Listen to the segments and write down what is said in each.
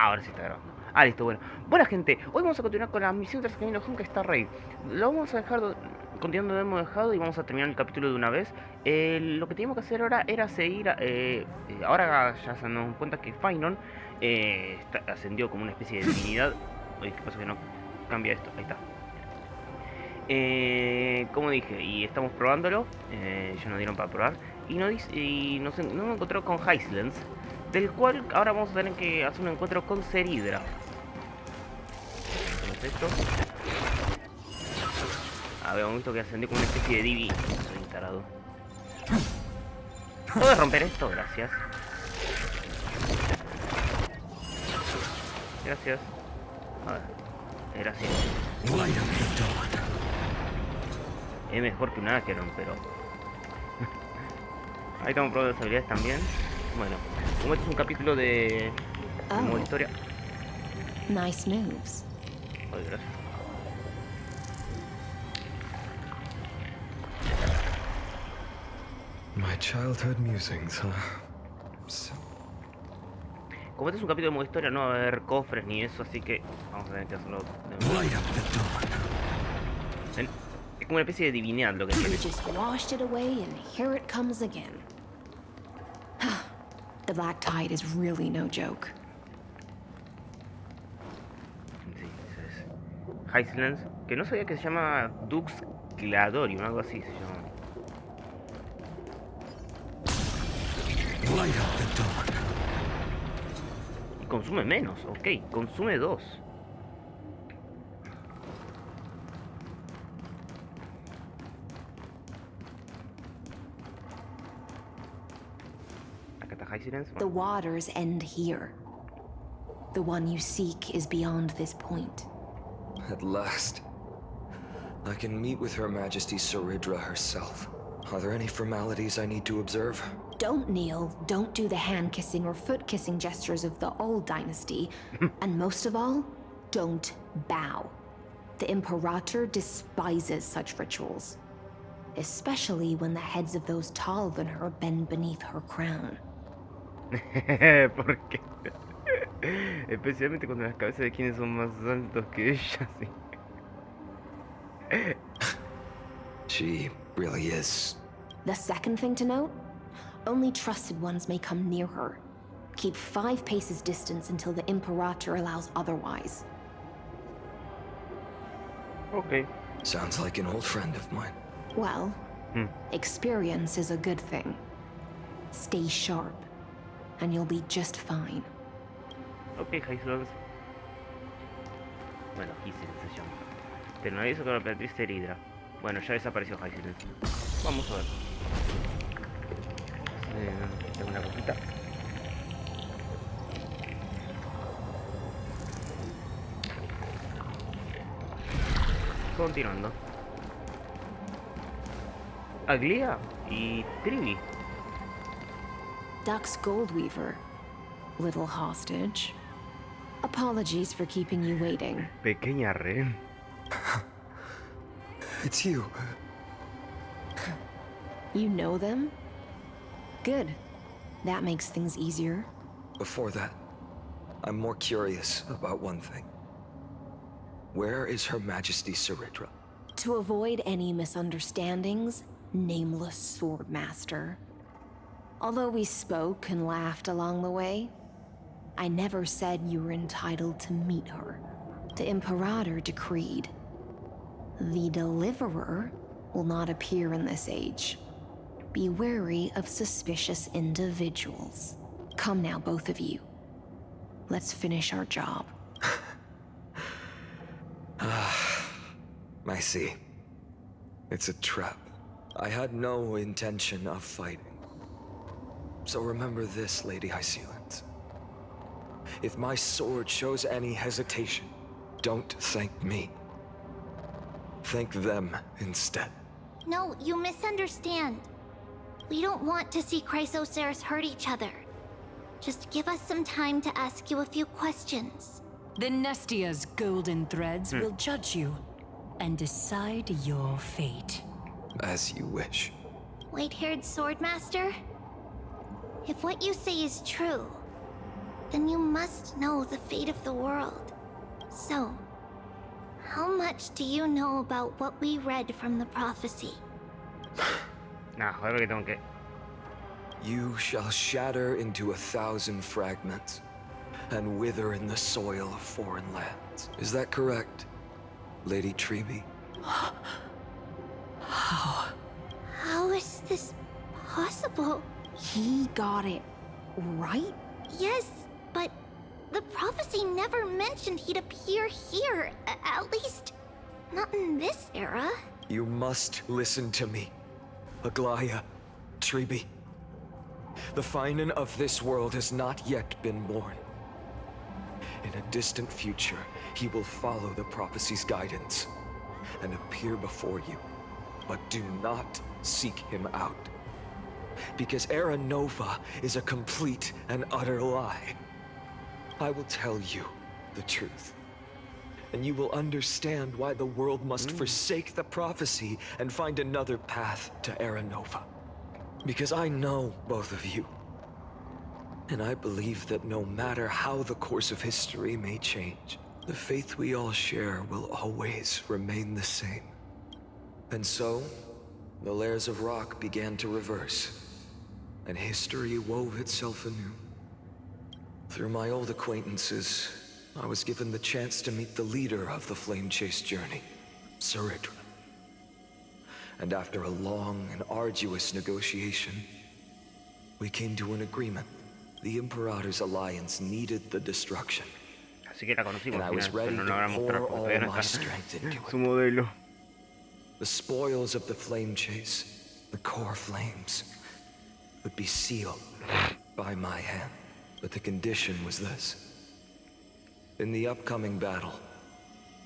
Ahora sí está grabando. Ah, listo, bueno. Buena gente, hoy vamos a continuar con la misión Trazacaminos Honkai Star Raid. Lo vamos a dejar continuando donde hemos dejado y vamos a terminar el capítulo de una vez. Lo que teníamos que hacer ahora era seguir. Ahora ya se nos cuenta que Fainon ascendió como una especie de divinidad. Oye, ¿qué pasa que no cambia esto? Ahí está. Como dije, y estamos probándolo. Ya nos dieron para probar. Y nos encontró con Highlands, del cual ahora vamos a tener que hacer un encuentro con Ceridra. ¿Cómo es esto? Habíamos visto que ascendió como una especie de divi. Soy un tarado. ¿Puedo romper esto? Gracias. Gracias. A ver. Gracias. Es mejor que un Acheron, pero... Ahí estamos probando las habilidades también. Bueno, como este es un capítulo de modo historia. Nice moves. Ay, gracias. My childhood musings, huh? So... Como este es un capítulo de modo historia, no va a haber cofres ni eso, así que vamos a tener que hacerlo de nuevo. Es como una especie de divinidad lo que tiene. Just washed it away and here it comes again. The black tide is really no joke. Sí, ese es Highlands, que no sabía que se llama Dux Gladorium, algo así se llama. Y consume menos, ok, consume 2. Acá está Highlands. The waters end here. The one you seek is beyond this point. At last. I can meet with Her Majesty Ceridra herself. Are there any formalities I need to observe? Don't kneel, don't do the hand-kissing or foot-kissing gestures of the old dynasty, and most of all, don't bow. The Imperator despises such rituals, especially when the heads of those taller than her bend beneath her crown. ¿Por qué? Especialmente cuando las cabezas de quienes son más altos que ella, sí. She really is. The second thing to note, only trusted ones may come near her. Keep 5 paces distance until the Imperator allows otherwise. Ok. Sounds like an old friend of mine. Well, experience is a good thing. Stay sharp, and you'll be just fine. Ok, Highlands. Bueno, Highlands se llama. Pero no hizo con la emperatriz Ceridra. Bueno, ya desapareció Highlands. Vamos a ver. Tengo una cosita. Continuando. Aglia y Trivi. Dux Goldweaver, little hostage. Apologies for keeping you waiting. Pequeña Ren. It's you. You know them? Good. That makes things easier. Before that, I'm more curious about one thing. Where is Her Majesty Ceridra? To avoid any misunderstandings, nameless swordmaster. Although we spoke and laughed along the way, I never said you were entitled to meet her. The Imperator decreed. The Deliverer will not appear in this age. Be wary of suspicious individuals. Come now, both of you. Let's finish our job. I see. It's a trap. I had no intention of fighting. So remember this, Lady Hysealand. If my sword shows any hesitation, don't thank me. Thank them instead. No, you misunderstand. We don't want to see Chrysoceras hurt each other. Just give us some time to ask you a few questions. The Nestia's golden threads will judge you and decide your fate. As you wish. White-haired swordmaster? If what you say is true, then you must know the fate of the world. So, how much do you know about what we read from the prophecy? Nah, joder, que tengo que... You shall shatter into 1,000 fragments and wither in the soil of foreign lands. Is that correct, Lady Trebe? How? How is this possible? He got it right? Yes, but the prophecy never mentioned he'd appear here. At least, not in this era. You must listen to me, Aglaya, Trebe. The Finan of this world has not yet been born. In a distant future, he will follow the prophecy's guidance and appear before you. But do not seek him out. Because Era Nova is a complete and utter lie. I will tell you the truth. And you will understand why the world must forsake the prophecy and find another path to Era Nova. Because I know both of you. And I believe that no matter how the course of history may change, the faith we all share will always remain the same. And so, the layers of rock began to reverse, and history wove itself anew. Through my old acquaintances, I was given the chance to meet the leader of the Flame Chase journey, Saridra. And after a long and arduous negotiation, we came to an agreement. The Imperator's alliance needed the destruction. Así que la conocimos And al I was final, ready pero to no la pour mostrar porque all todavía no my está strength into su it. modelo. The spoils of the Flame Chase, the core flames, would be sealed by my hand. But the condition was this. In the upcoming battle,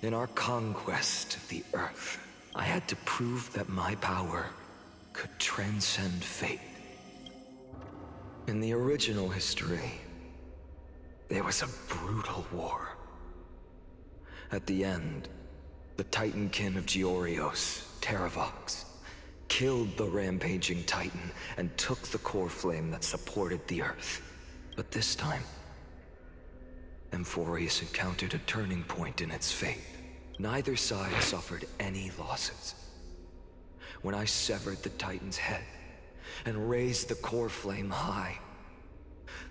in our conquest of the Earth, I had to prove that my power could transcend fate. In the original history, there was a brutal war. At the end, the Titankin of Giorios, Terravox, killed the rampaging Titan and took the core flame that supported the Earth. But this time, Amphoreus encountered a turning point in its fate. Neither side suffered any losses. When I severed the Titan's head and raised the core flame high,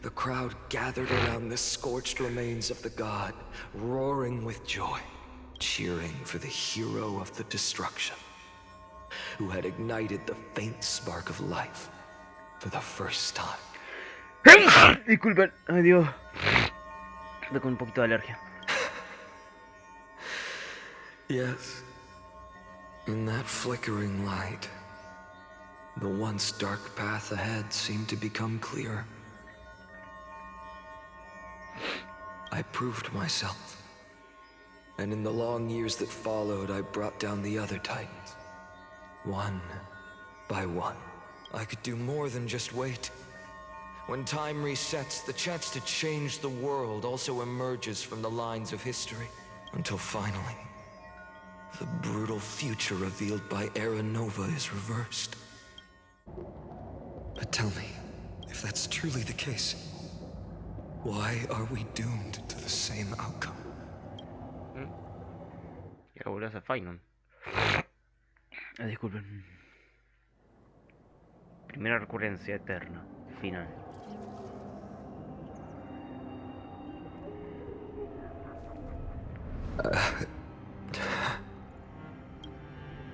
the crowd gathered around the scorched remains of the god, roaring with joy, cheering for the hero of the destruction, who had ignited the faint spark of life for the first time. Disculpen, ay Dios. Estoy con un poquito de alergia. Yes. In that flickering light, the once dark path ahead seemed to become clear. I proved myself. And in the long years that followed, I brought down the other Titans. One by one. I could do more than just wait. When time resets, the chance to change the world also emerges from the lines of history. Until finally, the brutal future revealed by Era Nova is reversed. But tell me, if that's truly the case, why are we doomed to the same outcome? Y ahora volvés a Finan. Disculpen. Primera recurrencia eterna. Final.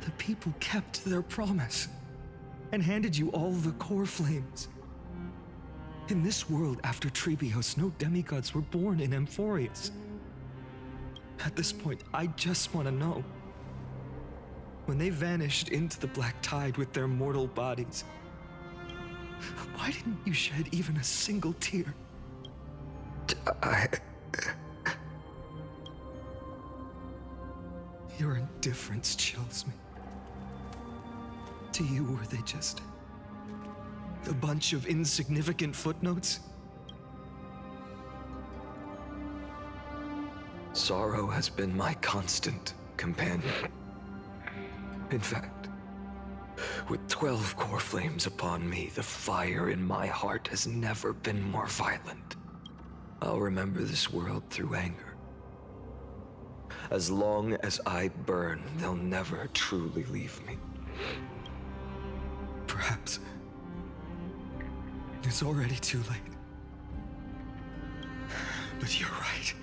The people kept their promise and handed you all the core flames. In this world after Trebios, no demigods were born in Amphoreus. At this point, I just want to know. When they vanished into the black tide with their mortal bodies, why didn't you shed even a single tear? Your indifference chills me. To you, were they just a bunch of insignificant footnotes? Sorrow has been my constant companion. In fact, with 12 core flames upon me, the fire in my heart has never been more violent. I'll remember this world through anger. As long as I burn, they'll never truly leave me. Perhaps it's already too late. But you're right.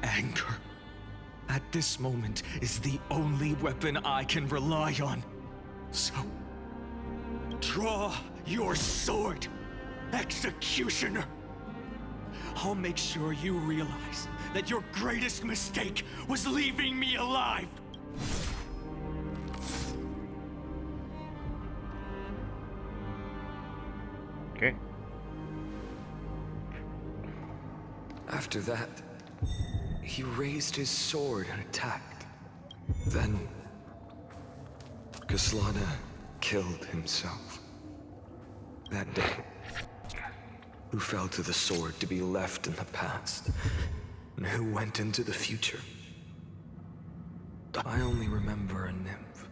Anger, at this moment, is the only weapon I can rely on. So, draw your sword, Executioner. I'll make sure you realize that your greatest mistake was leaving me alive. Okay. After that, he raised his sword and attacked. Then, Kaslana killed himself. That day, who fell to the sword to be left in the past, and who went into the future. I only remember a nymph,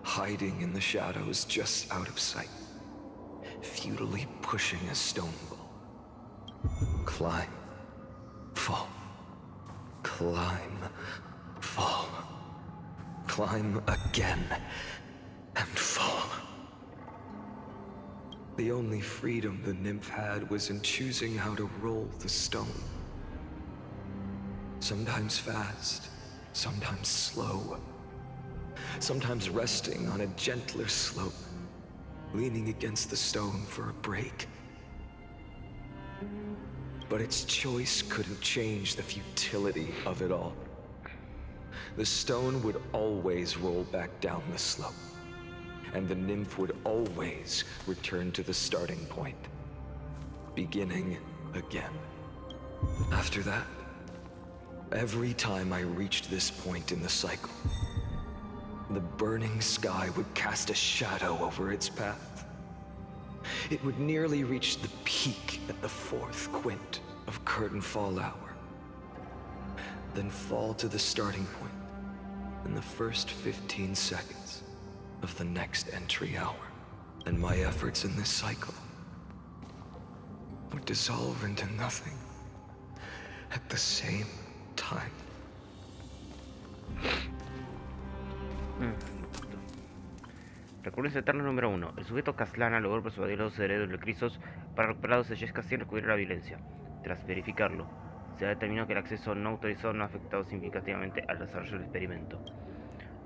hiding in the shadows just out of sight, futilely pushing a stone ball. Climb, fall, climb, fall, climb again, and fall. The only freedom the nymph had was in choosing how to roll the stone. Sometimes fast, sometimes slow. Sometimes resting on a gentler slope, leaning against the stone for a break. But its choice couldn't change the futility of it all. The stone would always roll back down the slope, and the nymph would always return to the starting point, beginning again. After that, every time I reached this point in the cycle, the burning sky would cast a shadow over its path. It would nearly reach the peak at the 4th quint of curtain fall hour, then fall to the starting point in the first 15 seconds of the next entry hour. And my efforts in this cycle would dissolve into nothing at the same time. Recurrencia eterna número 1. El sujeto Kaslana logró persuadir a los herederos de Crisos para recuperar los Yesca sin recurrir a la violencia. Tras verificarlo, se ha determinado que el acceso no autorizado no ha afectado significativamente al desarrollo del experimento.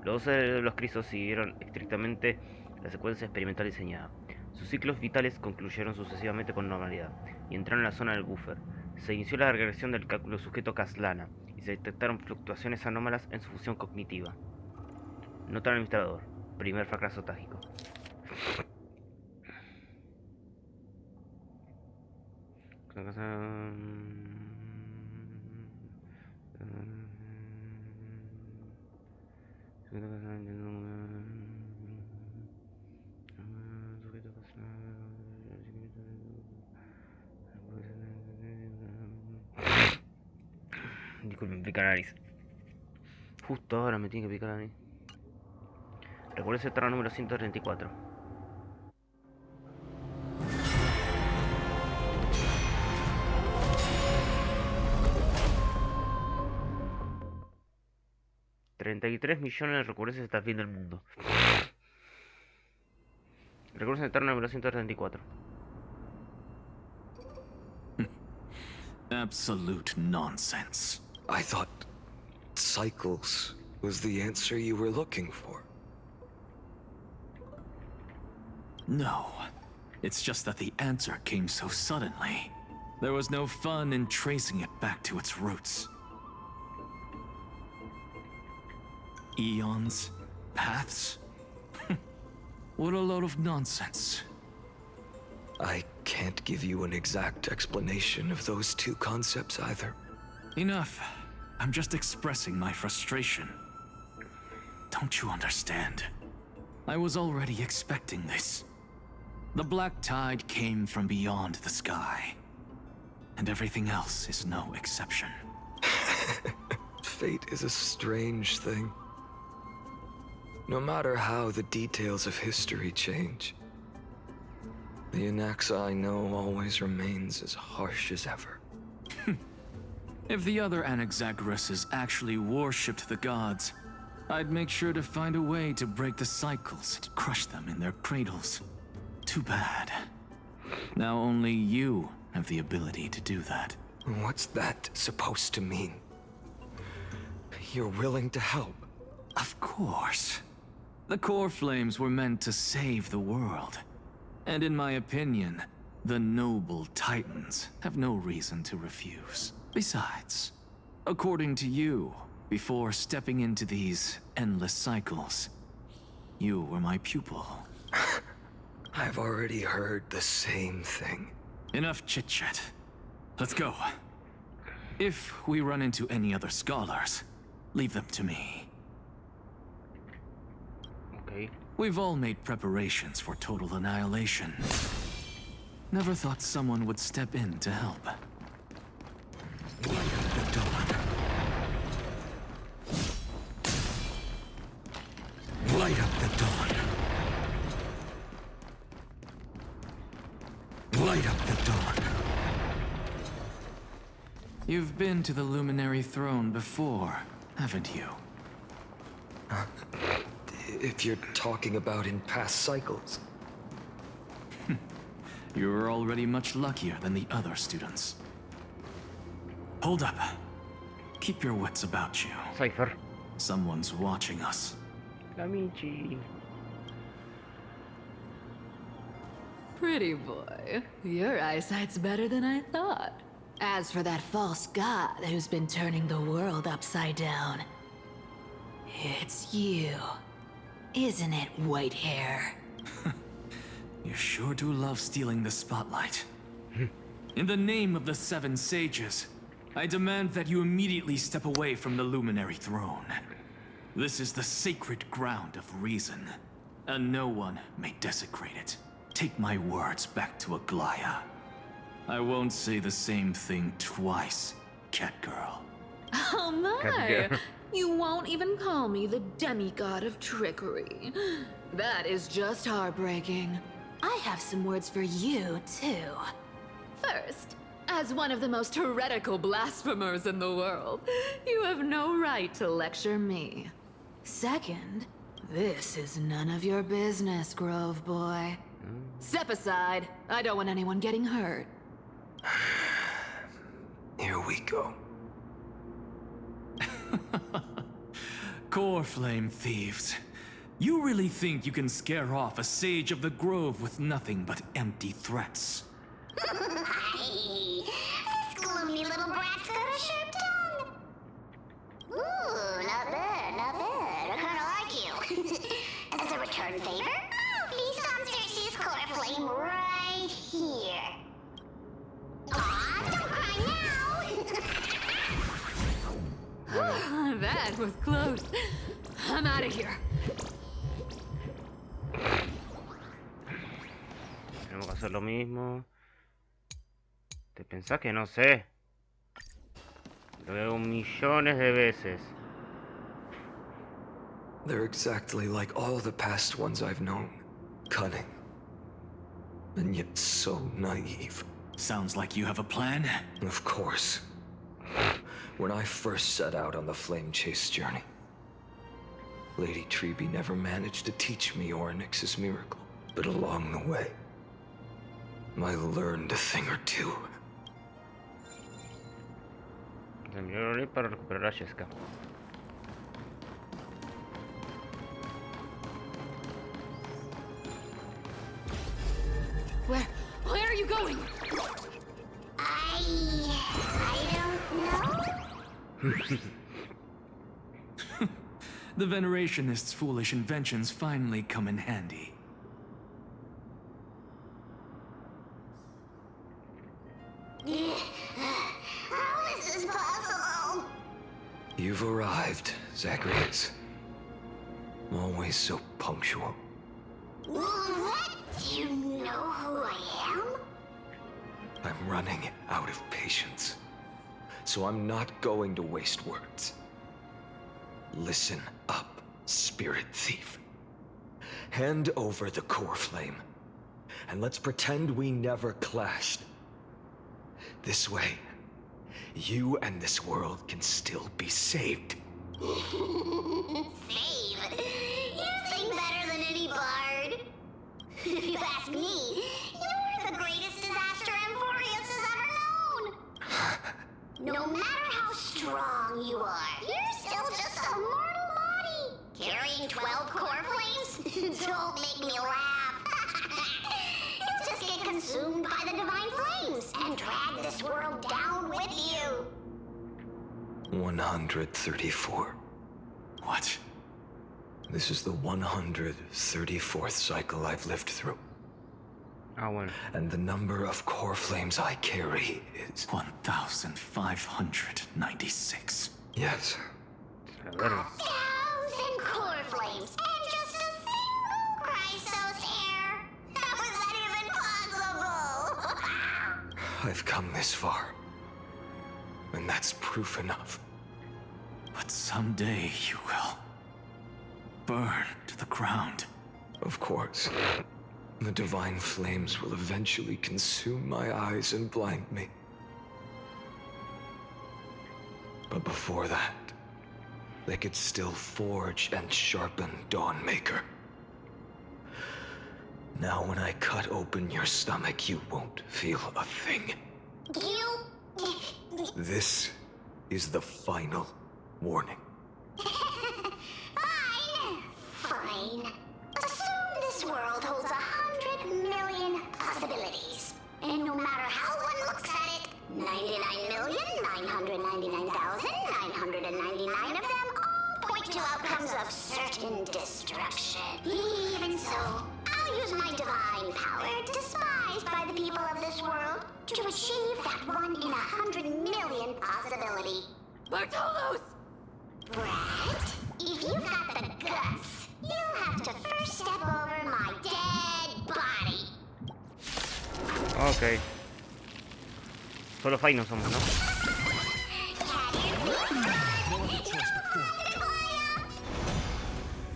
Los dos herederos de los Crisos siguieron estrictamente la secuencia experimental diseñada. Sus ciclos vitales concluyeron sucesivamente con normalidad y entraron en la zona del buffer. Se inició la regresión del cálculo sujeto Kaslana y se detectaron fluctuaciones anómalas en su función cognitiva. Nota al administrador. Primer fracaso trágico. Disculpen, me pica la nariz. Justo ahora me tiene que picar la nariz. Recuerda ese terreno número 134. $33 millones de recurrencias hasta el fin del mundo. Recurrencia eterna número 134. Absolute nonsense. I thought cycles was the answer you were looking for. No. It's just that the answer came so suddenly. There was no fun in tracing it back to its roots. Eons? Paths? What a load of nonsense. I can't give you an exact explanation of those two concepts either. Enough. I'm just expressing my frustration. Don't you understand? I was already expecting this. The black tide came from beyond the sky. And everything else is no exception. Fate is a strange thing. No matter how the details of history change, The Anaxa I know always remains as harsh as ever. If the other Anaxagoras actually worshipped the gods, I'd make sure to find a way to break the cycles and crush them in their cradles. Too bad. Now only you have the ability to do that. What's that supposed to mean? You're willing to help? Of course. The core flames were meant to save the world. And in my opinion, the noble Titans have no reason to refuse. Besides, according to you, before stepping into these endless cycles, you were my pupil. I've already heard the same thing. Enough chit-chat. Let's go. If we run into any other scholars, leave them to me. Okay. We've all made preparations for total annihilation. Never thought someone would step in to help. Light up the dawn. Light up the dawn. Light up the dawn. You've been to the Luminary Throne before, haven't you? If you're talking about in past cycles. You're already much luckier than the other students. Hold up. Keep your wits about you. Cypher. Someone's watching us. La Michi. Pretty boy, your eyesight's better than I thought. As for that false god who's been turning the world upside down, it's you, isn't it, white hair? You sure do love stealing the spotlight. In the name of the Seven Sages, I demand that you immediately step away from the Luminary Throne. This is the sacred ground of reason, and no one may desecrate it. Take my words back to Aglaya. I won't say the same thing twice, Catgirl. Oh my! Catgirl. You won't even call me the demigod of trickery. That is just heartbreaking. I have some words for you, too. First, as one of the most heretical blasphemers in the world, you have no right to lecture me. Second, this is none of your business, Grove Boy. Step aside. I don't want anyone getting hurt. Here we go. Core Flame thieves. You really think you can scare off a sage of the Grove with nothing but empty threats? Hey, this gloomy little brat's got a sharp tongue. Ooh, not bad, not bad. I kinda like you. As a return favor, feast on Cersei's core flame right here. Aw, don't cry now. That was close. I'm out of here. Tenemos que hacer lo mismo. ¿Te pensás que no sé? Lo veo millones de veces. They're exactly like all the past ones I've known. Cunning. And yet so naive. Sounds like you have a plan. Of course. When I first set out on the Flame Chase journey, Lady Trebe never managed to teach me Orynyx's miracle. But along the way, I learned a thing or two. Terminé para recuperar a Jessica. Where are you going? I don't know. The Venerationists' foolish inventions finally come in handy. How is this possible? You've arrived, Zacharias. Always so punctual. What? Do you know who I am? I'm running out of patience. So I'm not going to waste words. Listen up, Spirit Thief. Hand over the core flame, and let's pretend we never clashed. This way, you and this world can still be saved. Save? You sing better than any bard. If you ask me, you're the greatest disaster Amphoreus has ever known. No matter how strong you are, you're still just a mortal body. Carrying 12 core flames? Don't make me laugh. You'll just get consumed by the divine flames and drag this world down with you. 134. What? This is the 134th cycle I've lived through. Ah, bueno. And the number of core flames I carry is... 1,596. Yes. A verga. 1,000 core flames and just a single Chrysos hair. How is that even possible? I've come this far. And that's proof enough. But someday you will burn to the ground. Of course. The divine flames will eventually consume my eyes and blind me. But before that, they could still forge and sharpen Dawnmaker. Now when I cut open your stomach, you won't feel a thing. You... This is the final warning. Fine. Assume this world holds 100 million possibilities. And no matter how one looks at it, 99,999,999 of them all point to outcomes of certain destruction. Even so, I'll use my divine power, despised by the people of this world, to achieve that 1 in 100 million possibility. Bartolos! Brat, if you got the guts, you'll have to first step over my dead body. Ok. Solo Fai no somos, ¿no?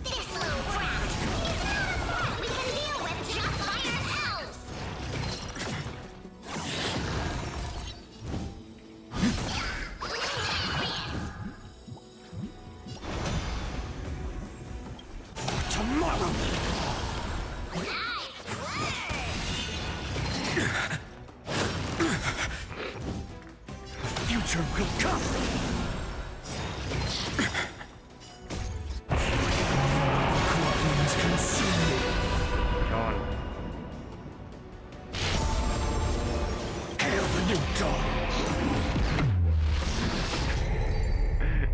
This little brat is not we can deal with just by ourselves. Tomorrow! Future will come! Goblins consume. Chabón. Hail the new dawn!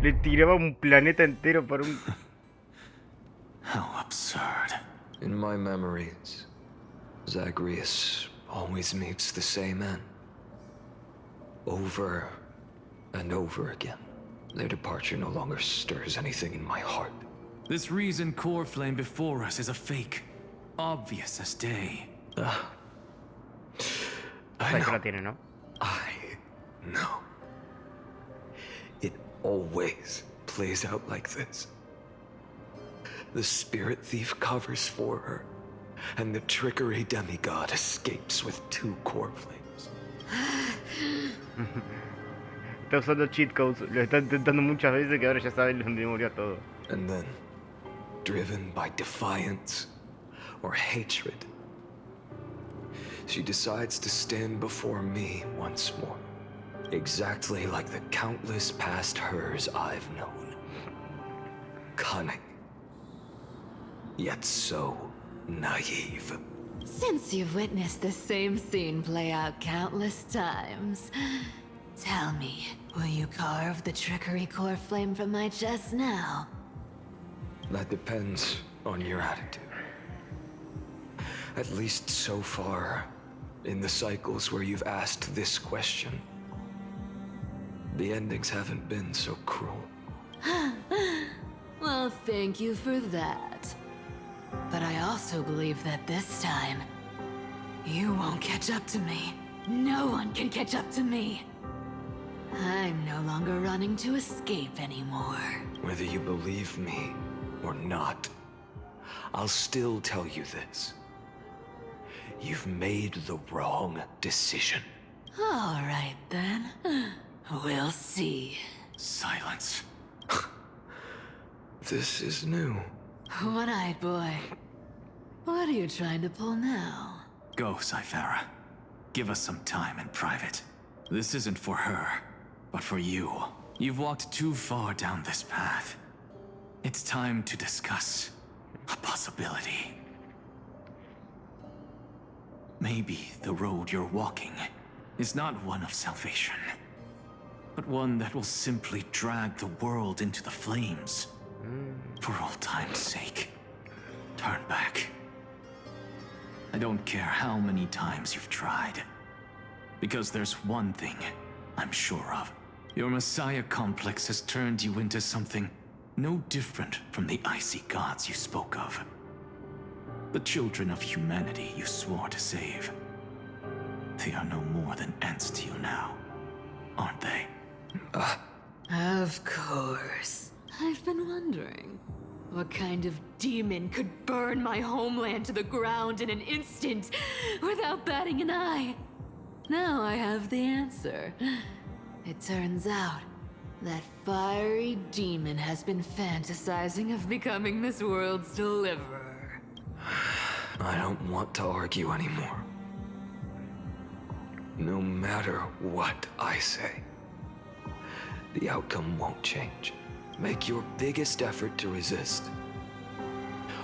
Le tiraba un planeta entero para un... How absurd. In my memories, Zagreus always meets the same end. Over and over again. Their departure no longer stirs anything in my heart. This reason core flame before us is a fake. Obvious as day. I Sabes que la know. tiene, ¿no? I know. It always plays out like this. The spirit thief covers for her, and the trickery demigod escapes with 2 core flames. Está usando cheat codes. Lo está intentando muchas veces que ahora ya sabe dónde murió todo. And then, driven by defiance or hatred, she decides to stand before me once more. Exactly like the countless past hers I've known. Cunning. Yet so naive. Since you've witnessed the same scene play out countless times, tell me, will you carve the trickery core flame from my chest now? That depends on your attitude. At least so far, in the cycles where you've asked this question, the endings haven't been so cruel. Well, thank you for that. But I also believe that this time, you won't catch up to me. No one can catch up to me. I'm no longer running to escape anymore. Whether you believe me or not, I'll still tell you this. You've made the wrong decision. All right, then. We'll see. Silence. This is new. One-eyed boy. What are you trying to pull now? Go, Cyphara. Give us some time in private. This isn't for her, but for you. You've walked too far down this path. It's time to discuss a possibility. Maybe the road you're walking is not one of salvation, but one that will simply drag the world into the flames. For all time's sake, turn back. I don't care how many times you've tried, because there's one thing I'm sure of. Your Messiah complex has turned you into something no different from the icy gods you spoke of. The children of humanity you swore to save. They are no more than ants to you now, aren't they? Of course. I've been wondering, what kind of demon could burn my homeland to the ground in an instant without batting an eye? Now I have the answer. It turns out that fiery demon has been fantasizing of becoming this world's deliverer. I don't want to argue anymore. No matter what I say, the outcome won't change. Make your biggest effort to resist,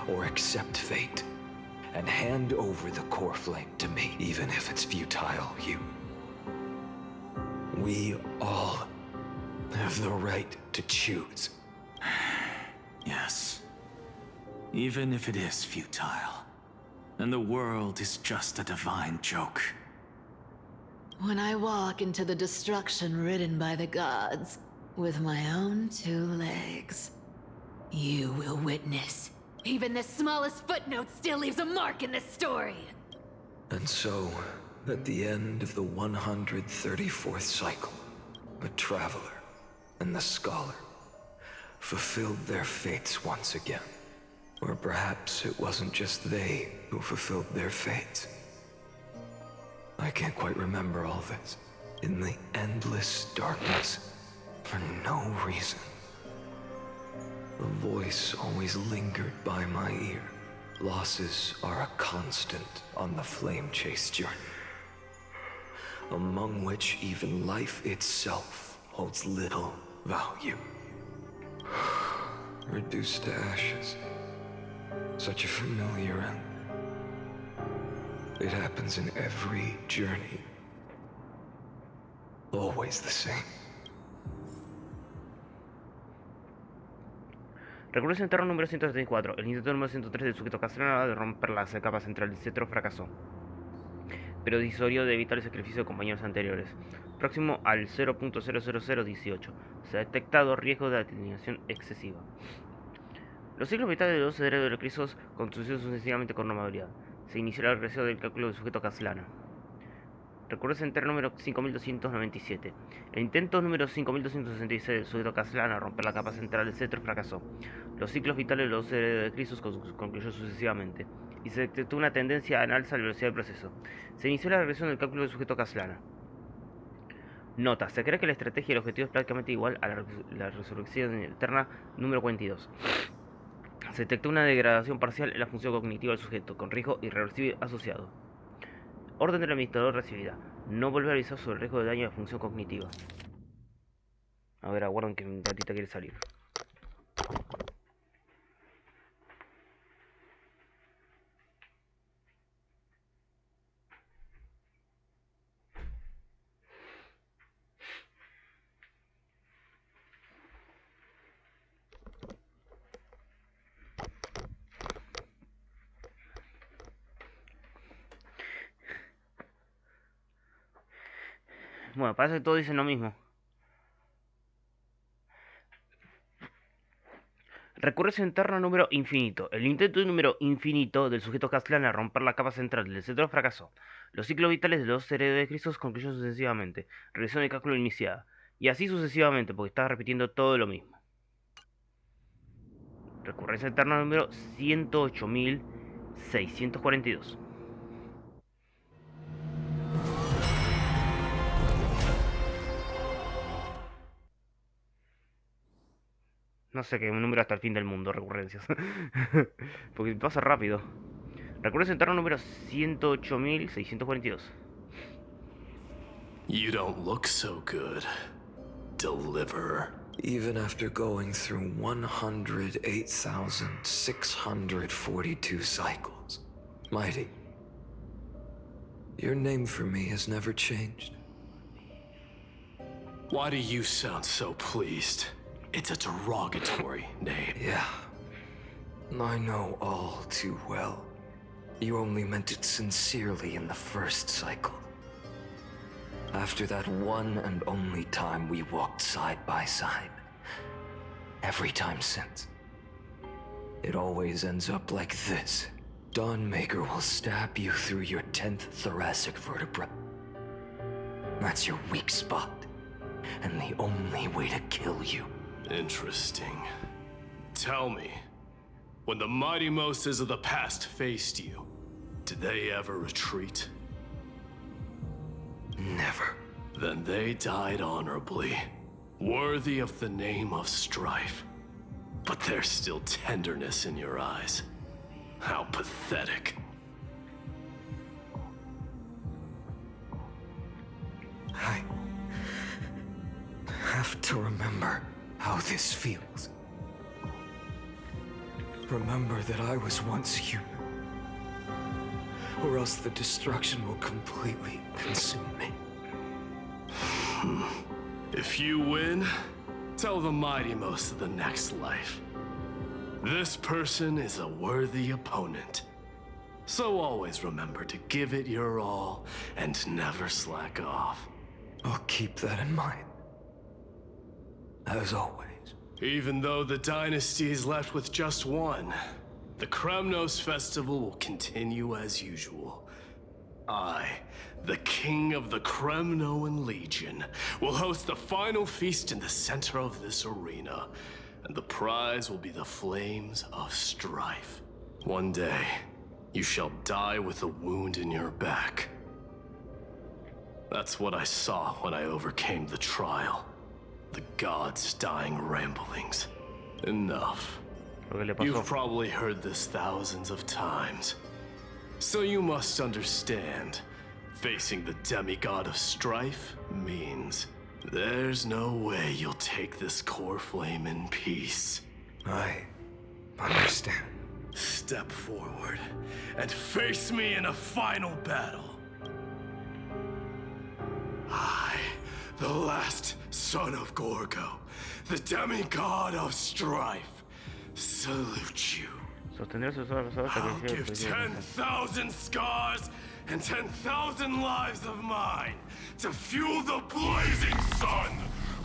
or accept fate, and hand over the core flame to me, even if it's futile, Hugh. We all have the right to choose. Yes. Even if it is futile, and the world is just a divine joke. When I walk into the destruction ridden by the gods, with my own two legs, you will witness. Even the smallest footnote still leaves a mark in this story. And so, at the end of the 134th cycle, the Traveler and the Scholar fulfilled their fates once again. Or perhaps it wasn't just they who fulfilled their fates. I can't quite remember all this. In the endless darkness, for no reason, a voice always lingered by my ear. Losses are a constant on the flame chase journey, among which even life itself holds little value. Reduced to ashes. Such a familiar end. It happens in every journey. Always the same. Recurso interno número 134. El intento número 103 del sujeto Castellano de romper la capa central del cetro fracasó, pero disorio de evitar el sacrificio de compañeros anteriores. Próximo al 0.00018. Se ha detectado riesgo de atenización excesiva. Los ciclos vitales de los cerebros de los crisos conducidos sucesivamente con normalidad. Se inició la regresión del cálculo del sujeto Castellano. Recurso interno número 5297. El intento número 5266 del sujeto Castellano a romper la capa central del cetro fracasó. Los ciclos vitales de los cerebros de crisos concluyó sucesivamente, y se detectó una tendencia en alza a la velocidad del proceso. Se inició la regresión del cálculo del sujeto Castellano. Nota, se cree que la estrategia y el objetivo es prácticamente igual a la resurrección eterna número 42. Se detectó una degradación parcial en la función cognitiva del sujeto, con riesgo irreversible asociado. Orden del administrador recibida. No volver a avisar sobre el riesgo de daño a la función cognitiva. A ver, aguarden que mi gatita quiere salir. Bueno, parece que todos dicen lo mismo. Recurrencia interna número infinito. El intento número infinito del sujeto Castellano a romper la capa central del centro fracasó. Los ciclos vitales de los cerebros de Cristo concluyeron sucesivamente. Regresión de cálculo iniciada. Y así sucesivamente, porque estaba repitiendo todo lo mismo. Recurrencia interna número 108.642. No sé qué número hasta el fin del mundo, recurrencias. Porque pasa rápido. Recurrencia interna número 108.642. You don't look so good, Deliverer. Even after going through 108,642 cycles. Mighty, your name for me has never changed. Why do you sound so pleased? It's a derogatory name. Yeah, I know all too well. You only meant it sincerely in the first cycle. After that one and only time we walked side by side. Every time since. It always ends up like this. Dawnmaker will stab you through your 10th thoracic vertebra. That's your weak spot. And the only way to kill you. Interesting. Tell me, when the mighty Moses of the past faced you, did they ever retreat? Never. Then they died honorably, worthy of the name of strife. But there's still tenderness in your eyes. How pathetic. I have to remember how this feels. Remember that I was once human. Or else the destruction will completely consume me. If you win, tell the mighty most of the next life. This person is a worthy opponent. So always remember to give it your all and never slack off. I'll keep that in mind. As always. Even though the dynasty is left with just one, the Kremnos festival will continue as usual. I, the king of the Kremnoan Legion, will host the final feast in the center of this arena, and the prize will be the flames of strife. One day, you shall die with a wound in your back. That's what I saw when I overcame the trial. The gods' dying ramblings. Enough. You've probably heard this thousands of times. So you must understand, facing the demigod of strife means there's no way you'll take this core flame in peace. I understand. Step forward and face me in a final battle. I, the last son of Gorgo, the demigod of strife, salute you. I'll give 10,000 scars and 10,000 lives of mine to fuel the blazing sun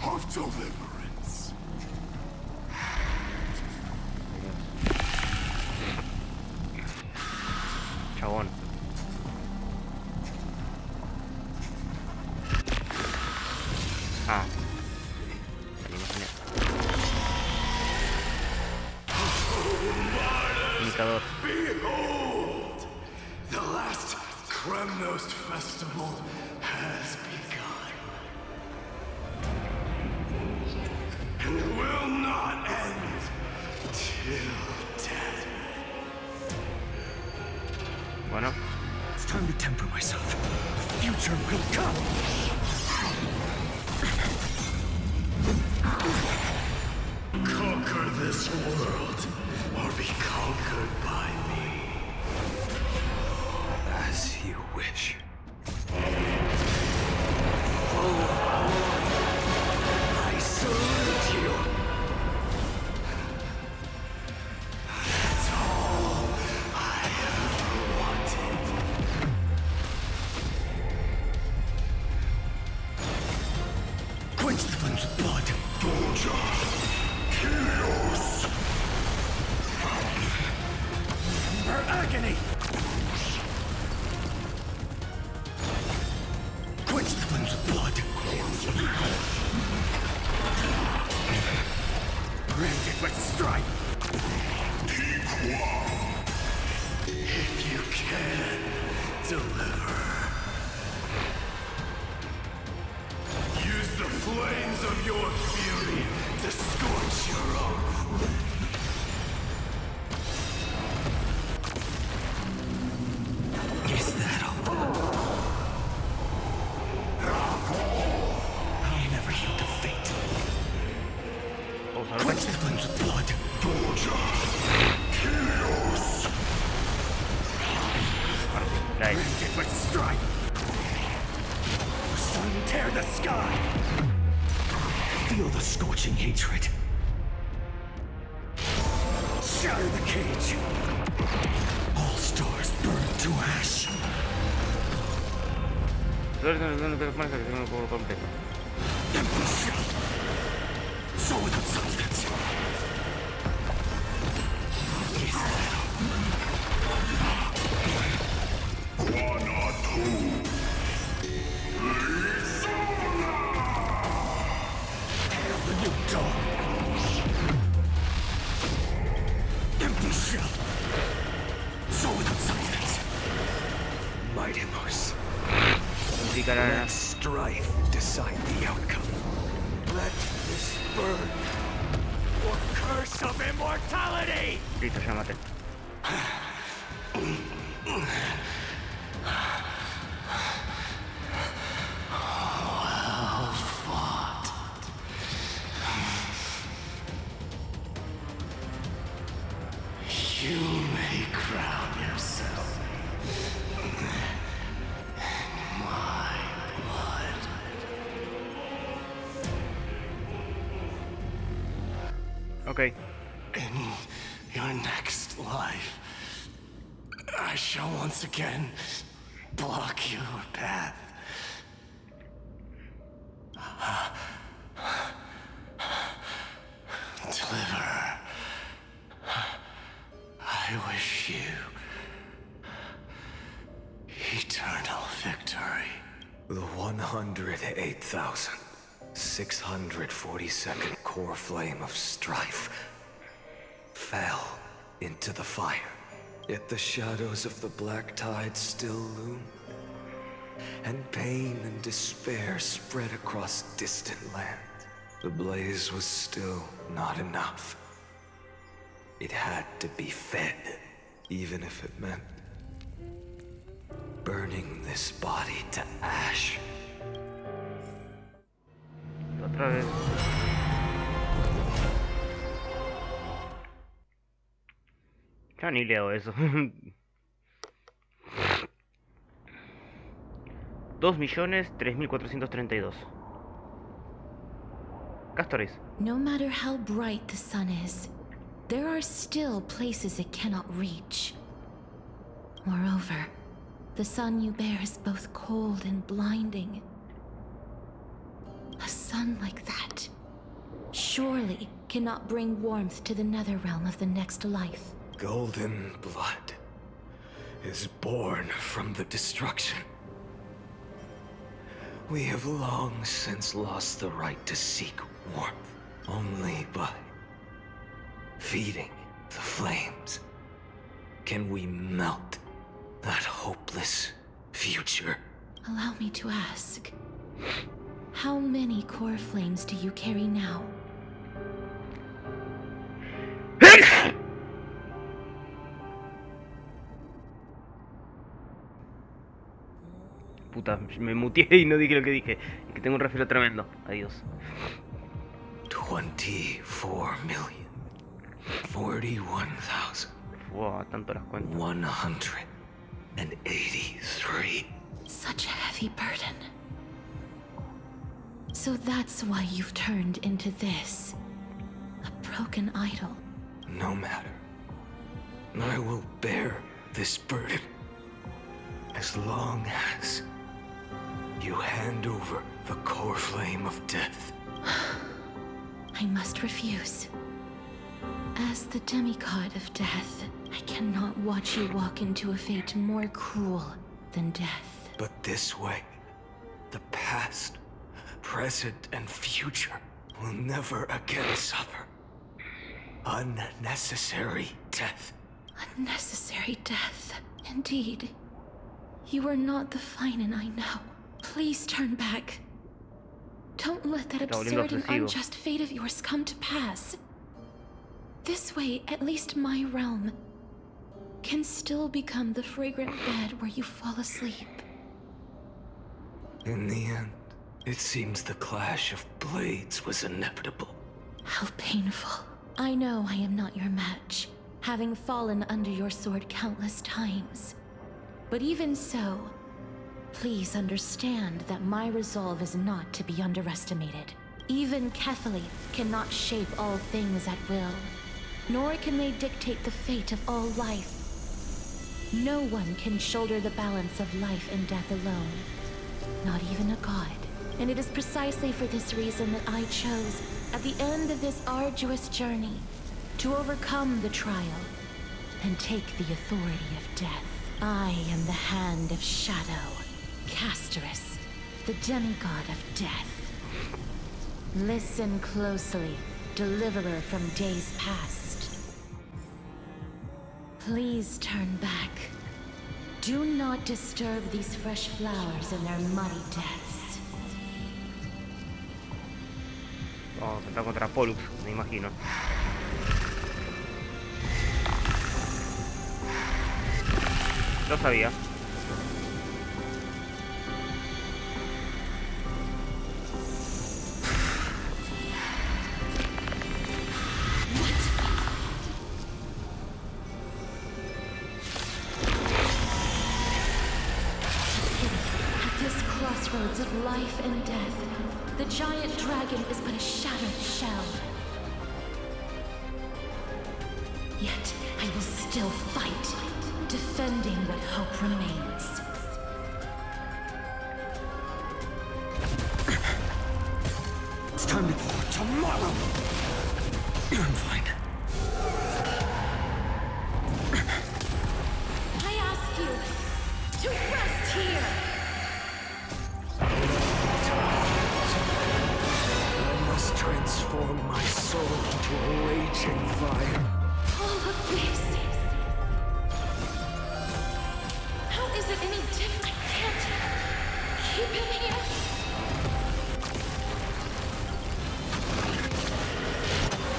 of deliverance. Chabón. Ah. Indicador. Behold! The last Kremnos festival has begun. And will not end till death. Bueno. It's time to temper myself. The future will come. Conquer this world, or be conquered by me. As you wish. I salute you. That's all I ever wanted. Quench the flames of blood. Her agony! Quench the flames of blood! Branded with strife! If you can, deliver. Use the flames of your fury to scorch your own Is that all? I never yield to fate. Vamos a ver. Quench the flames with blood. Cae. Rend it with strife. Sun tear the sky. Feel the scorching hatred. Shatter the cage. All stars burn to ash. Empty shell. So without substance. Is that Hail the new dawn. Empty shell. So without substance. Mightimos. Significará. Let strife decide the outcome. Let this burn. Or curse of immortality! Listo, ya maté. You may crown yourself. My blood. Ok. In your next life, I shall once again block your path. Deliver. I wish you eternal victory. The 108,642nd core flame of strife fell into the fire. Yet the shadows of the black tide still loom, and pain and despair spread across distant lands. The blaze was still not enough. It had to be fed, even if it meant burning this body to ash. Otra vez. Ya ni leo eso. 2.003.432. Castores. No matter how bright the sun is, there are still places it cannot reach. Moreover, the sun you bear is both cold and blinding. A sun like that surely cannot bring warmth to the nether realm of the next life. Golden blood is born from the destruction. We have long since lost the right to seek warmth. Only by feeding the flames can we melt that hopeless future. Allow me to ask, how many core flames do you carry now? Puta, me muteé y no dije lo que dije. Es que tengo un resfriado tremendo. Adiós. 24,041,183. Wow, tanto las cuento. Such a heavy burden. So that's why you've turned into this. A broken idol. No matter. I will bear this burden as long as you hand over the core flame of death. I must refuse. As the demigod of death, I cannot watch you walk into a fate more cruel than death. But this way, the past, present, and future will never again suffer unnecessary death. Unnecessary death. Indeed. You are not the Finan I know. Please turn back. Don't let that Está volviendo absurd and obsesivo. unjust fate of yours come to pass. This way, at least my realm can still become the fragrant bed where you fall asleep. In the end, it seems the clash of blades was inevitable. How painful. I know I am not your match, having fallen under your sword countless times. But even so, please understand that my resolve is not to be underestimated. Even Kethali cannot shape all things at will, nor can they dictate the fate of all life. No one can shoulder the balance of life and death alone, not even a god. And it is precisely for this reason that I chose, at the end of this arduous journey, to overcome the trial and take the authority of death. I am the Hand of Shadow, Casterus, the demigod of death. Listen closely, deliverer from days past. Please turn back. Do not disturb these fresh flowers in their muddy deaths. Vamos a enfrentar contra Pollux, me imagino. Lo sabía. Crossroads of life and death, the giant dragon is but a shattered shell. Yet I will still fight, defending what hope remains. It's time for tomorrow! I'm fine. I ask you to rest here! Transform my soul into a raging fire. All of this. How is it any different? I can't keep him here.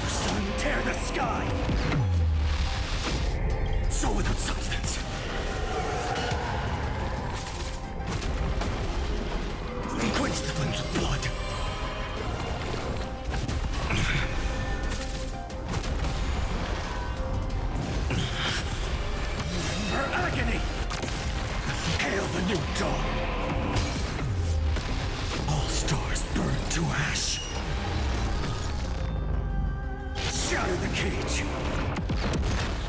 Sun, tear the sky! So without substance. Quench the flames with blood. New dawn. All stars burn to ash. Shatter the cage.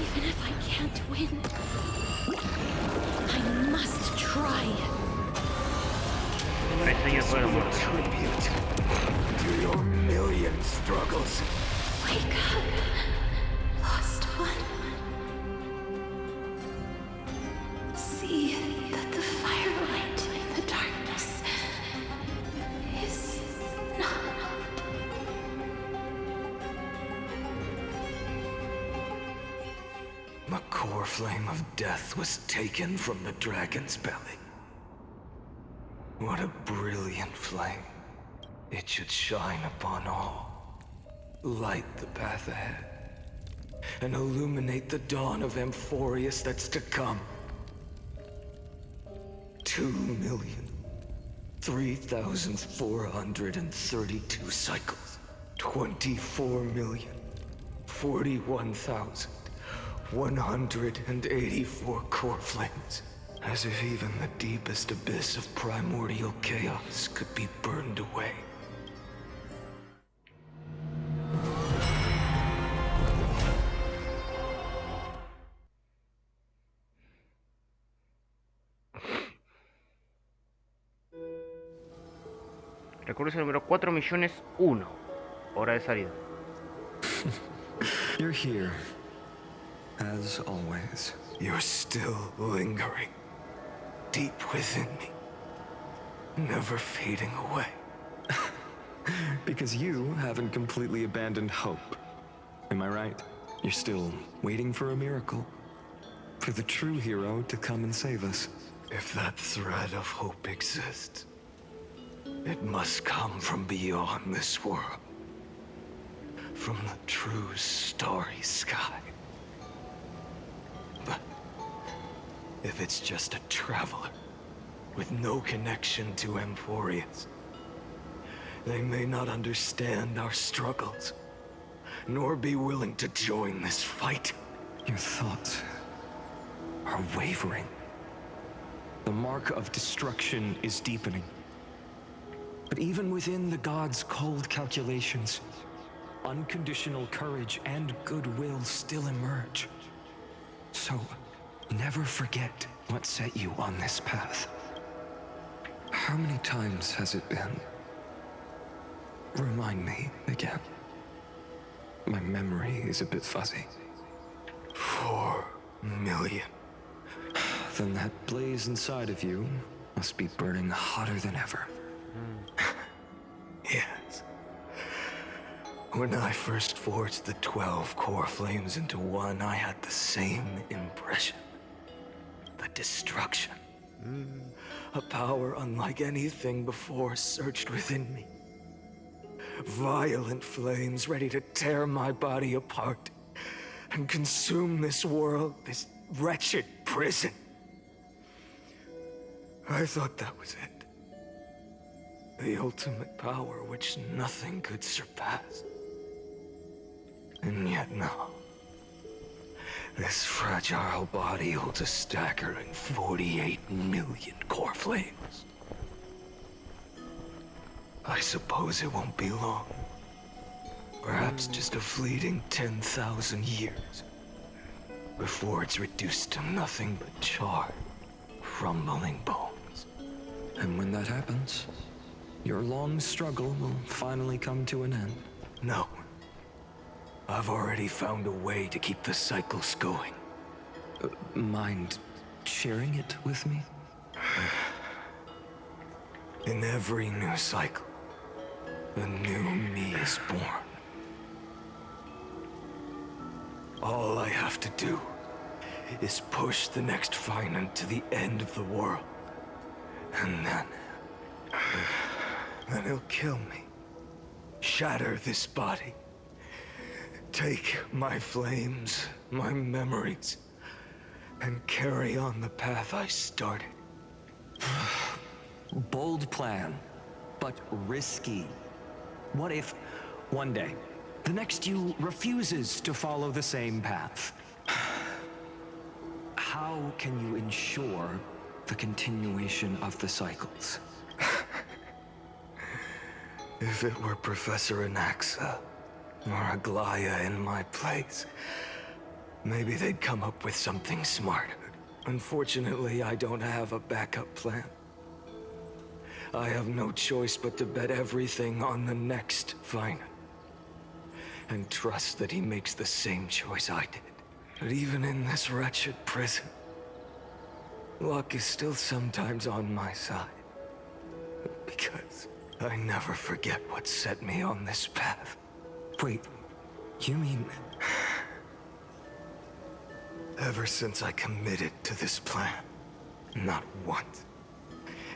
Even if I can't win, I must try. Tribute to your million struggles. Wake up, lost one. See that the firelight in the darkness is not. The core flame of death was taken from the dragon's belly. What a brilliant flame. It should shine upon all, light the path ahead, and illuminate the dawn of Amphoreus that's to come. 2,003,432 cycles. 24,041,184 core flames. As if even the deepest abyss of primordial chaos could be burned away. Recurso número 4.000.001. Hora de salida. You're here. As always. You're still lingering. Deep within me. Never fading away. Because you haven't completely abandoned hope. Am I right? You're still waiting for a miracle. For the true hero to come and save us. If that thread of hope exists, it must come from beyond this world. from the true starry sky. But if it's just a traveler with no connection to Amphoreus, they may not understand our struggles, nor be willing to join this fight. Your thoughts are wavering. The mark of destruction is deepening. But even within the gods' cold calculations, unconditional courage and goodwill still emerge. So, never forget what set you on this path. How many times has it been? Remind me again. My memory is a bit fuzzy. 4 million. Then that blaze inside of you must be burning hotter than ever. Yes. When I first forged the 12 core flames into one, I had the same impression. The destruction. A power unlike anything before surged within me. Violent flames ready to tear my body apart and consume this world, this wretched prison. I thought that was it. The ultimate power which nothing could surpass. And yet now, this fragile body holds a staggering 48 million core flames. I suppose it won't be long. Perhaps just a fleeting 10,000 years before it's reduced to nothing but charred, crumbling bones. And when that happens, your long struggle will finally come to an end. No. I've already found a way to keep the cycles going. Mind sharing it with me? In every new cycle, a new me is born. All I have to do is push the next finite to the end of the world. And then he'll kill me. Shatter this body. Take my flames, my memories, and carry on the path I started. Bold plan, but risky. What if, one day, the next you refuses to follow the same path? How can you ensure the continuation of the cycles? If it were Professor Anaxa or Aglaya in my place, maybe they'd come up with something smarter. Unfortunately, I don't have a backup plan. I have no choice but to bet everything on the next finite. And trust that he makes the same choice I did. But even in this wretched prison, luck is still sometimes on my side. Because I never forget what set me on this path. Wait, you mean... Ever since I committed to this plan, not once,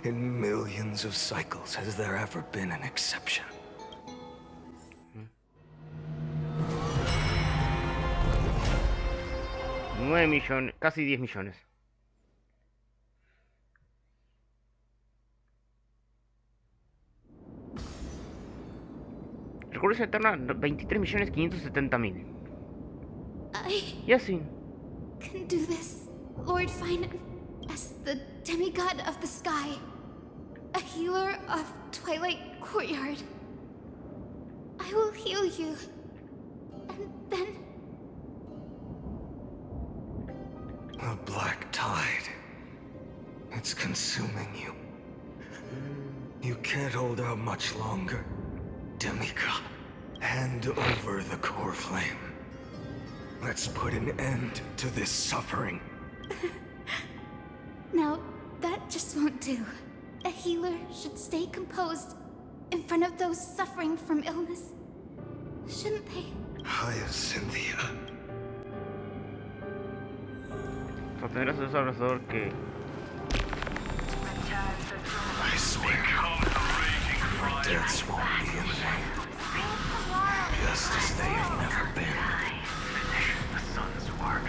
in millions of cycles, has there ever been an exception. 9 millones, casi 10 millones. Recurrencia eterna 23.570.000. I Yasin. can do this, Lord Fine, as the demigod of the sky, a healer of Twilight Courtyard. I will heal you, and then... The black tide. It's consuming you. You can't hold out much longer. Demigod, hand over the core flame. Let's put an end to this suffering. Now, that just won't do. A healer should stay composed in front of those suffering from illness. Shouldn't they? Cynthia. Sostendrás a ese abrazador que... I swear, deaths won't be in vain. best as they have never been. Finish the sun's work.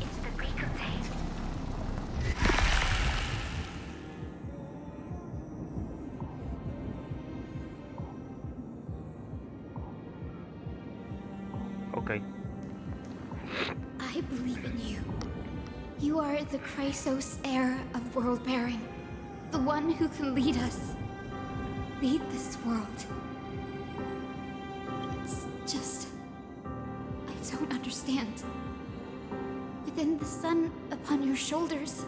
It's the Rico tape. Ok. I believe in you. You are the Chrysos heir of world bearing. The one who can lead us. Lead this world. It's just... I don't understand. Within the sun upon your shoulders,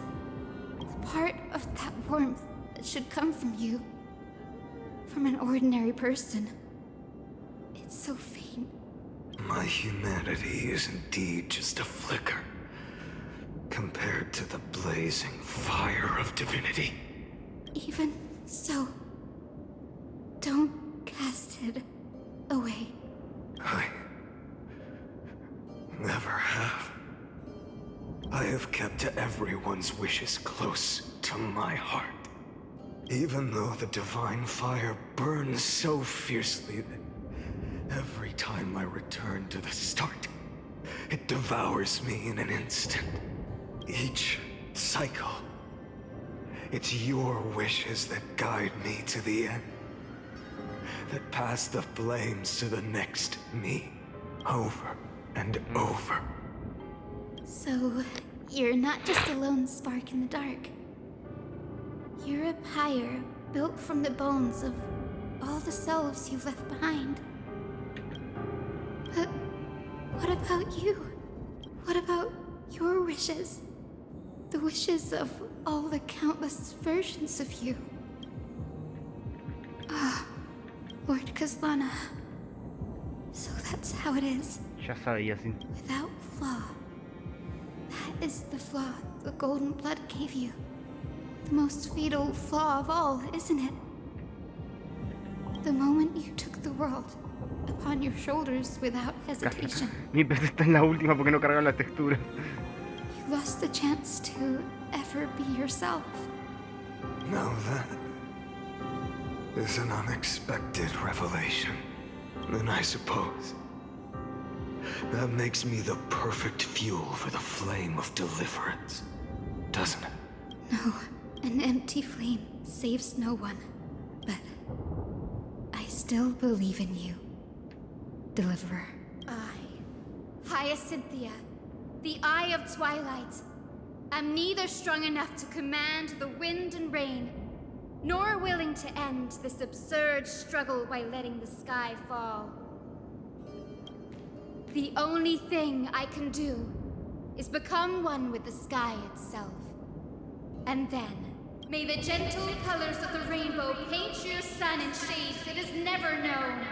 the part of that warmth that should come from you, from an ordinary person, it's so faint. My humanity is indeed just a flicker compared to the blazing fire of divinity. Even so, don't cast it away. I never have. I have kept everyone's wishes close to my heart. Even though the divine fire burns so fiercely that every time I return to the start, it devours me in an instant. Each cycle, it's your wishes that guide me to the end. That pass the flames to the next me, over and over. So, you're not just a lone spark in the dark. You're a pyre built from the bones of all the selves you've left behind. But what about you? What about your wishes? The wishes of all the countless versions of you. Ah, Lord Kazlana. So that's how it is. Ya sabía, sí. Without flaw. That is the flaw the golden blood gave you. The most fatal flaw of all, isn't it? The moment you took the world upon your shoulders without hesitation. Mi PC está en la última porque no cargan las texturas. You lost the chance to ever be yourself. Now that is an unexpected revelation. Then I suppose that makes me the perfect fuel for the flame of deliverance, doesn't it? No, an empty flame saves no one. But I still believe in you, Deliverer. Hyacinthia, the Eye of Twilight. I'm neither strong enough to command the wind and rain, nor willing to end this absurd struggle by letting the sky fall. The only thing I can do is become one with the sky itself. And then, may the gentle colors of the rainbow paint your sun in shades it has never known.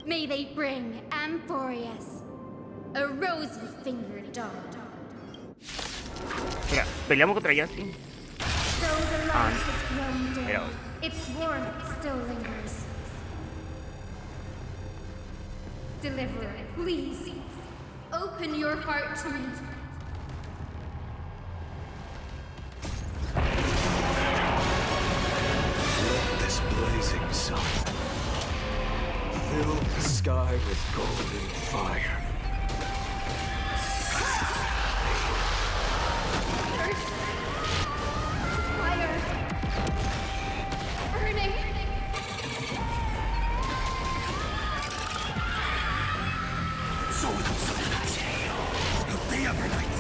May they bring Amphoreus, a rosy-fingered dog. Mira, peleamos contra Yasin. Though the light has grown dim, Mira. its warmth still lingers. Deliverer, please, open your heart to me. Let this blazing sun fill the sky with golden fire. Earth, fire, burning. So it was a tale of the Evernight.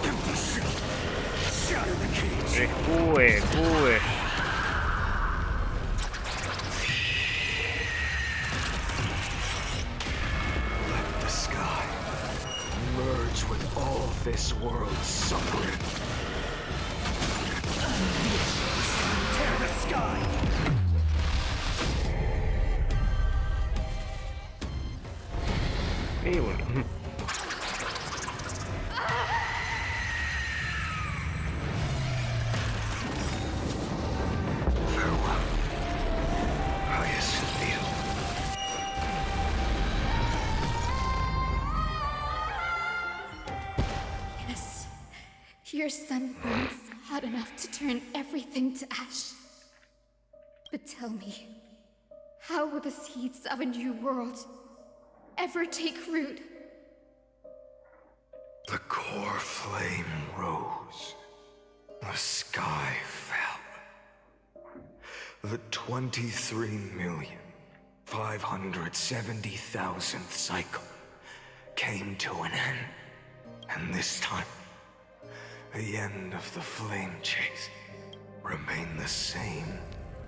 Empty shell. Shatter the cage. Cue. Let the sky merge with all this world's suffering. Tear the sky. Y bueno. Farewell, Hyacinthia. Yes, your sun burns hot enough to turn everything to ash. But tell me, how will the seeds of a new world ever take root? The core flame rose. The sky fell. The 23,570,000th cycle came to an end. And this time, the end of the flame chase remained the same,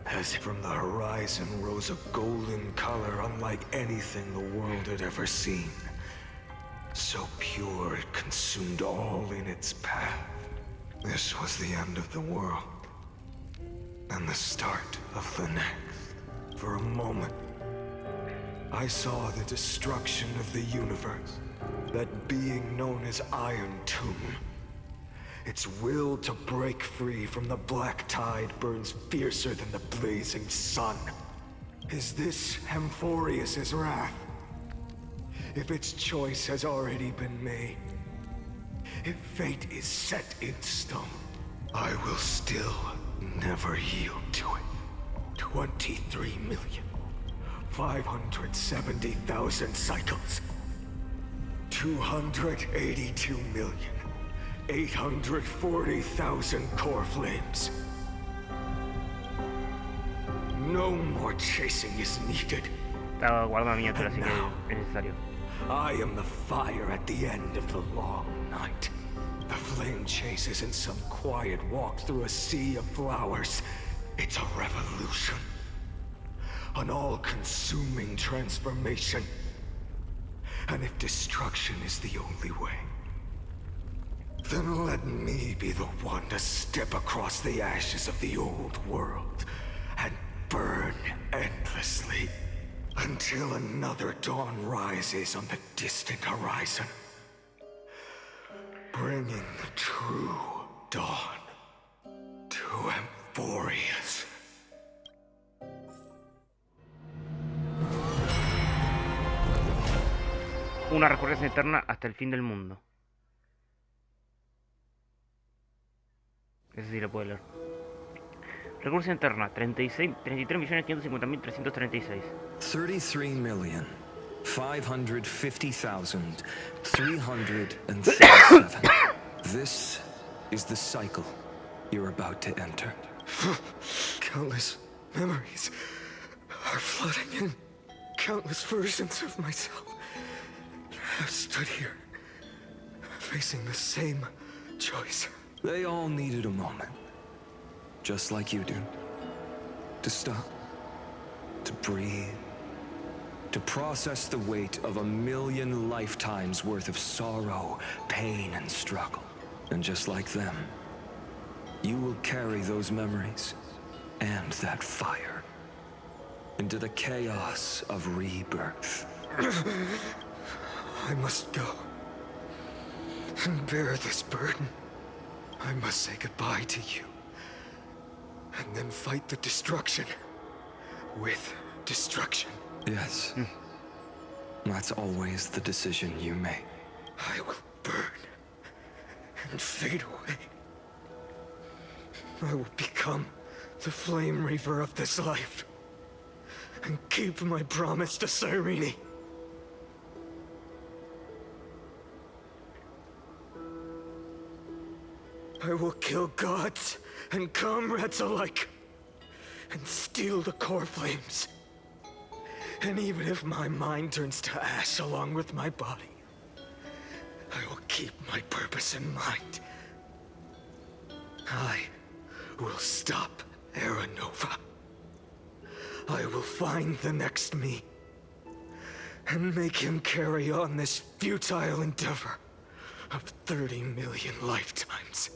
as from the horizon rose a golden color unlike anything the world had ever seen. So pure it consumed all in its path. This was the end of the world, and the start of the next. For a moment, I saw the destruction of the universe, that being known as Iron Tomb. Its will to break free from the black tide burns fiercer than the blazing sun. Is this Amphoreus' wrath? If its choice has already been made, if fate is set in stone, I will still never yield to it. 23,570,000 cycles. 282,840,000 core flames. No more chasing is needed. Estaba guardando miniatura, así que es necesario. I am the fire at the end of the long night. The flame chase isn't some quiet walk through a sea of flowers. It's a revolution. An all-consuming transformation. And if destruction is the only way, then let me be the one to step across the ashes of the old world and burn endlessly until another dawn rises on the distant horizon, bringing the true dawn to Amphoreus. Una recurrencia eterna hasta el fin del mundo. Ese sí lo puedo leer. Recurrencia eterna, 33.550.336. 33,550,337. This is the cycle you're about to enter. Countless memories are flooding in. Countless versions of myself have stood here, facing the same choice. They all needed a moment, just like you do. To stop, to breathe, to process the weight of 1,000,000 lifetimes worth of sorrow, pain, and struggle. And just like them, you will carry those memories and that fire into the chaos of rebirth. I must go and bear this burden. I must say goodbye to you, and then fight the destruction with destruction. Yes. That's always the decision you make. I will burn and fade away. I will become the flame reaver of this life and keep my promise to Cyrene. I will kill gods and comrades alike and steal the core flames. And even if my mind turns to ash along with my body, I will keep my purpose in mind. I will stop Era Nova. I will find the next me and make him carry on this futile endeavor of 30 million lifetimes.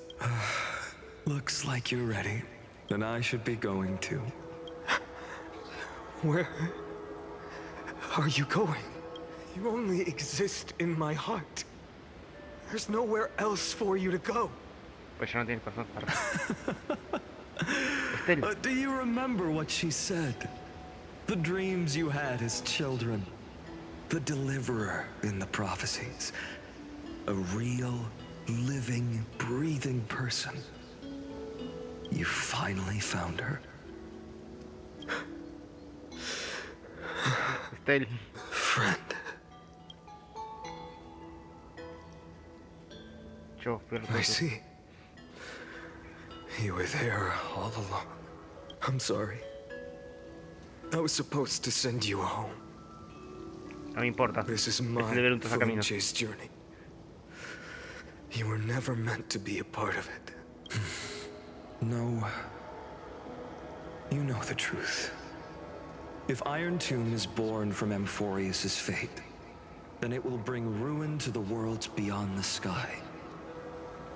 Looks like you're ready. Then I should be going too. Where are you going? You only exist in my heart. There's nowhere else for you to go. Pues ya no tienes corazón para... Estelle. Do you remember what she said? The dreams you had as children. The deliverer in the prophecies. A real, living, breathing person. You finally found her. Estel. Friend. Yo fui el I see. You were there all along. I'm sorry. I was supposed to send you home. No me importa. This is Es my el deber de un flame Trazacaminos. chase journey. You were never meant to be a part of it. No. You know the truth. If Iron Tomb is born from Amphoreus' fate, then it will bring ruin to the worlds beyond the sky.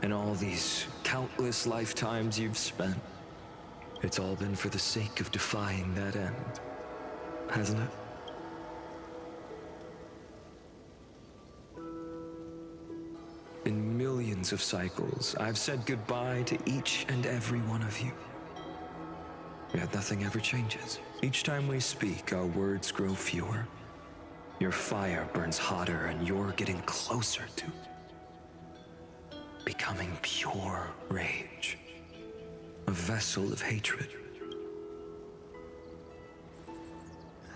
And all these countless lifetimes you've spent, it's all been for the sake of defying that end, hasn't it? In millions of cycles, I've said goodbye to each and every one of you. Yet nothing ever changes. Each time we speak, our words grow fewer. Your fire burns hotter, and you're getting closer to becoming pure rage. A vessel of hatred.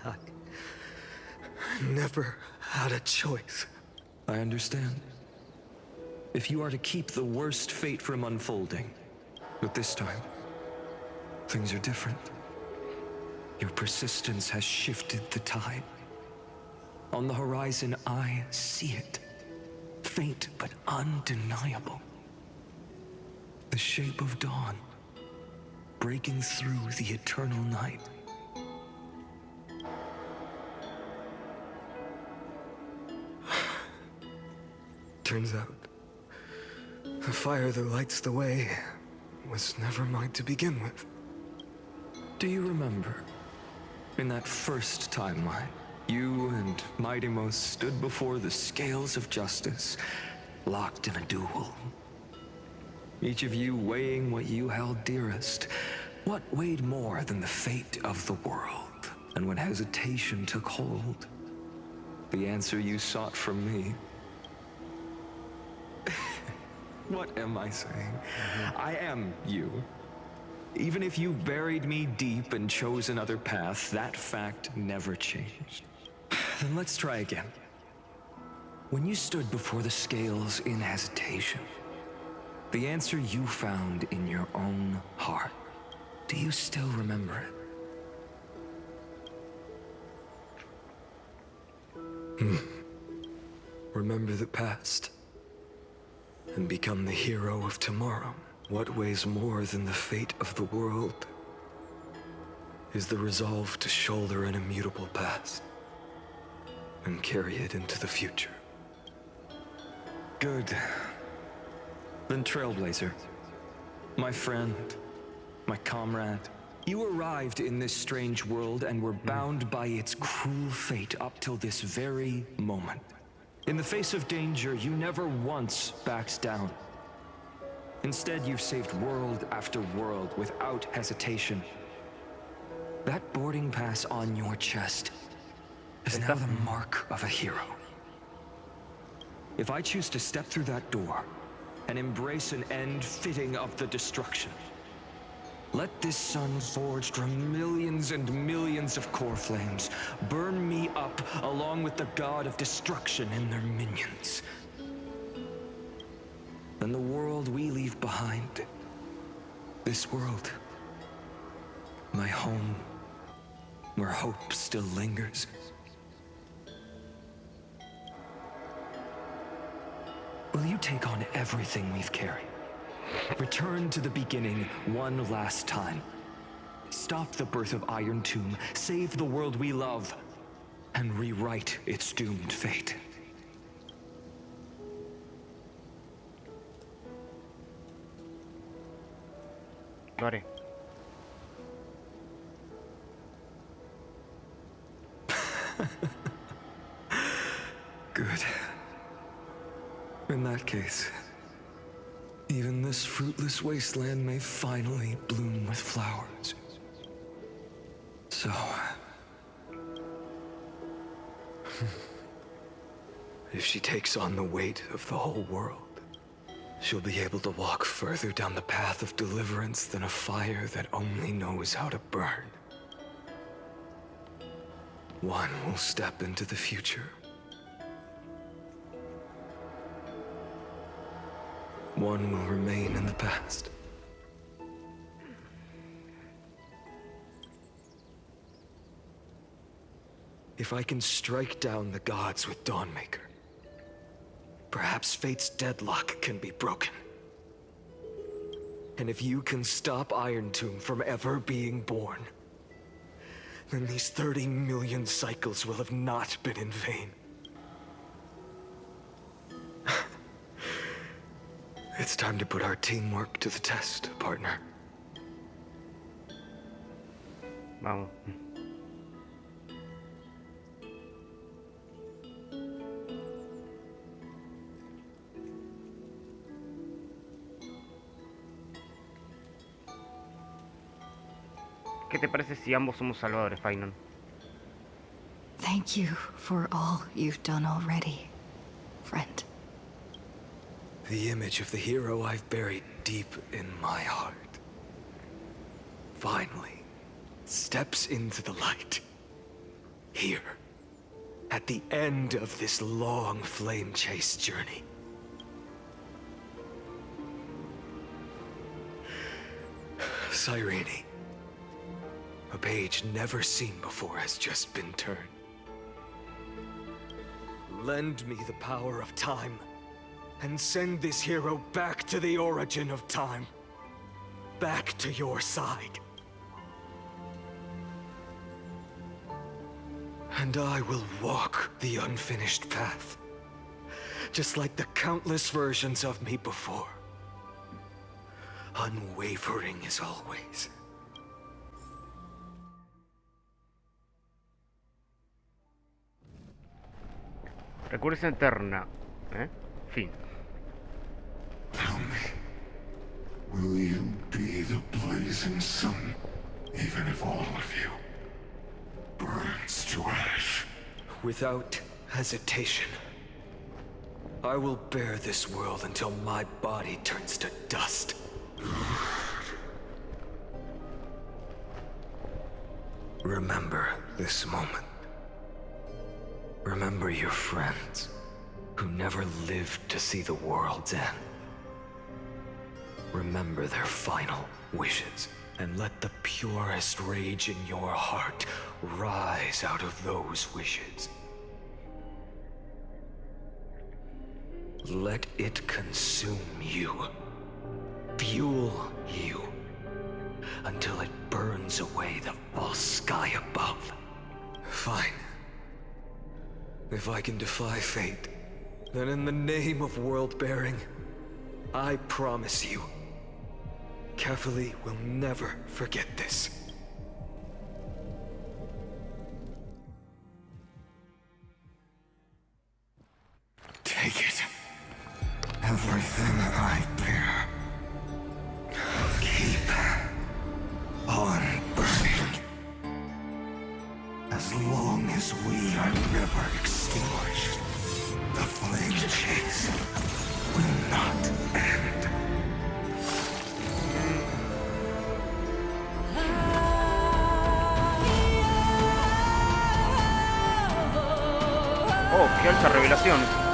I never had a choice. I understand. If you are to keep the worst fate from unfolding, but this time, things are different. Your persistence has shifted the tide. On the horizon, I see it. Faint but undeniable. The shape of dawn, breaking through the eternal night. Turns out, the fire that lights the way was never mine to begin with. Do you remember, in that first timeline, you and Mightymost stood before the scales of justice, locked in a duel? Each of you weighing what you held dearest. What weighed more than the fate of the world? And when hesitation took hold, the answer you sought from me. What am I saying? I am you. Even if you buried me deep and chose another path, that fact never changed. Then let's try again. When you stood before the scales in hesitation, the answer you found in your own heart, do you still remember it? Remember the past and become the hero of tomorrow. What weighs more than the fate of the world is the resolve to shoulder an immutable past and carry it into the future. Good. Then Trailblazer, my friend, my comrade, you arrived in this strange world and were bound by its cruel fate up till this very moment. In the face of danger, you never once backed down. Instead, you've saved world after world without hesitation. That boarding pass on your chest is now the mark of a hero. If I choose to step through that door and embrace an end fitting of the destruction, let this sun forged from millions and millions of core flames burn me up along with the god of destruction and their minions. Then the world we leave behind, this world, my home, where hope still lingers. Will you take on everything we've carried? Return to the beginning one last time. Stop the birth of Iron Tomb, save the world we love, and rewrite its doomed fate. Lo haré. Good. In that case, even this fruitless wasteland may finally bloom with flowers. So... if she takes on the weight of the whole world, she'll be able to walk further down the path of deliverance than a fire that only knows how to burn. One will step into the future. One will remain in the past. If I can strike down the gods with Dawnmaker, perhaps fate's deadlock can be broken. And if you can stop Iron Tomb from ever being born, then these 30 million cycles will have not been in vain. It's time to put our teamwork to the test, partner. Vamos. ¿Qué te parece si ambos somos salvadores, Fainon? Thank you for all you've done already, friend. The image of the hero I've buried deep in my heart finally steps into the light. Here, at the end of this long flame chase journey. Cyrene, a page never seen before has just been turned. Lend me the power of time, and send this hero back to the origin of time. Back to your side. And I will walk the unfinished path, just like the countless versions of me before. Unwavering as always. Recurrencia eterna. Fin. Tell me, will you be the blazing sun, even if all of you burns to ash? Without hesitation. I will bear this world until my body turns to dust. Remember this moment. Remember your friends, who never lived to see the world's end. Remember their final wishes, and let the purest rage in your heart rise out of those wishes. Let it consume you, fuel you, until it burns away the false sky above. Fine. If I can defy fate, then in the name of world-bearing, I promise you, Carefully will never forget this. Take it. Everything I bear. Keep on burning. As long as we are never extinguished, the flame chase will not end. Oh, qué alta revelación.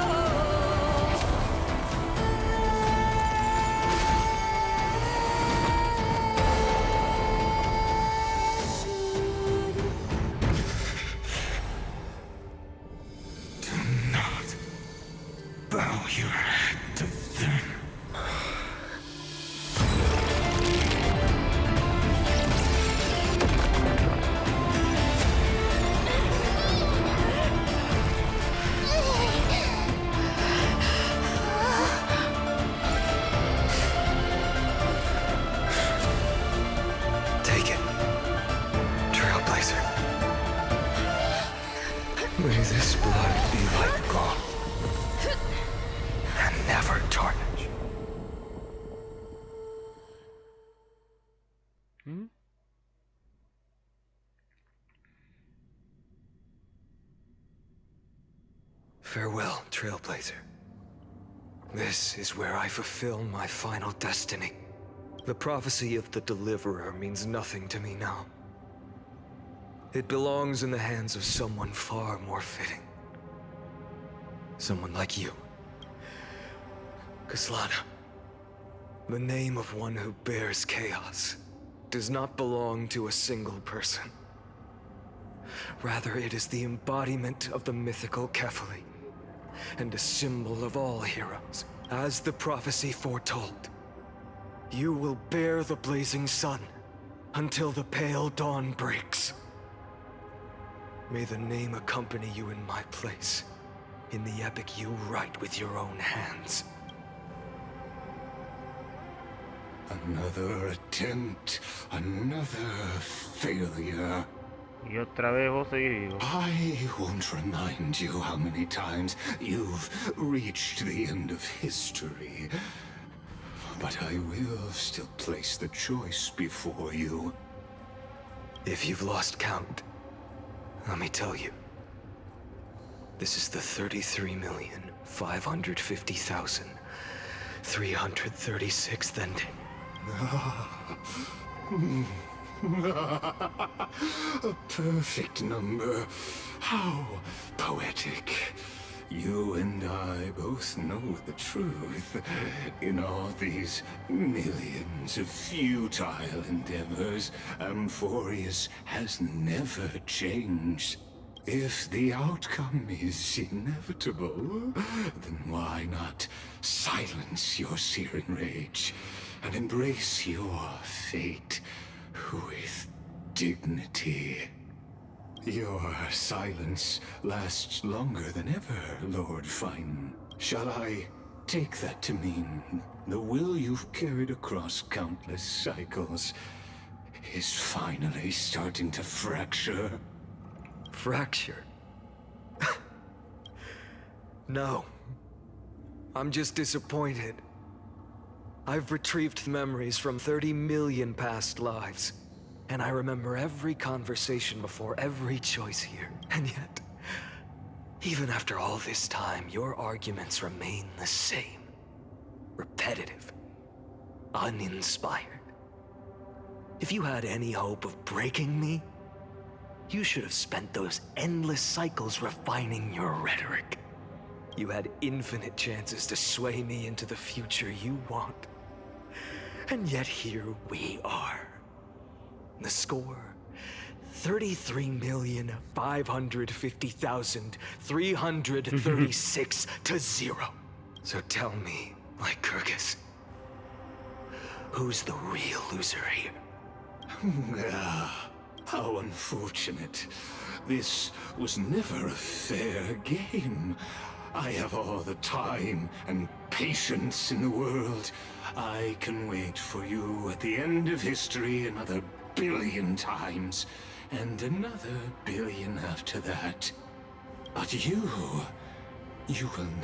May this blood be like gold, and never tarnish. Farewell, Trailblazer. This is where I fulfill my final destiny. The prophecy of the Deliverer means nothing to me now. It belongs in the hands of someone far more fitting. Someone like you. Kaslana. The name of one who bears chaos does not belong to a single person. Rather, it is the embodiment of the mythical Kefali, and a symbol of all heroes. As the prophecy foretold, you will bear the blazing sun until the pale dawn breaks. May the name accompany you in my place, in the epic you write with your own hands. Another attempt, another failure. Y otra vez vos seguís vivo. I won't remind you how many times you've reached the end of history. But I will still place the choice before you. If you've lost count, let me tell you. This is the 33,550,336th ending. A perfect number. How poetic. You and I both know the truth. In all these millions of futile endeavors, Amphoreus has never changed. If the outcome is inevitable, then why not silence your searing rage and embrace your fate with dignity? Your silence lasts longer than ever, Lord Fine. Shall I take that to mean the will you've carried across countless cycles is finally starting to fracture? Fracture? No. I'm just disappointed. I've retrieved memories from 30 million past lives, and I remember every conversation before every choice here. And yet, even after all this time, your arguments remain the same. Repetitive. Uninspired. If you had any hope of breaking me, you should have spent those endless cycles refining your rhetoric. You had infinite chances to sway me into the future you want. And yet here we are. The score, 33,550,336 to 0. So tell me, Lycurgus, who's the real loser here? How unfortunate. This was never a fair game. I have all the time and patience in the world. I can wait for you at the end of history another billion times, and another billion after that. But you will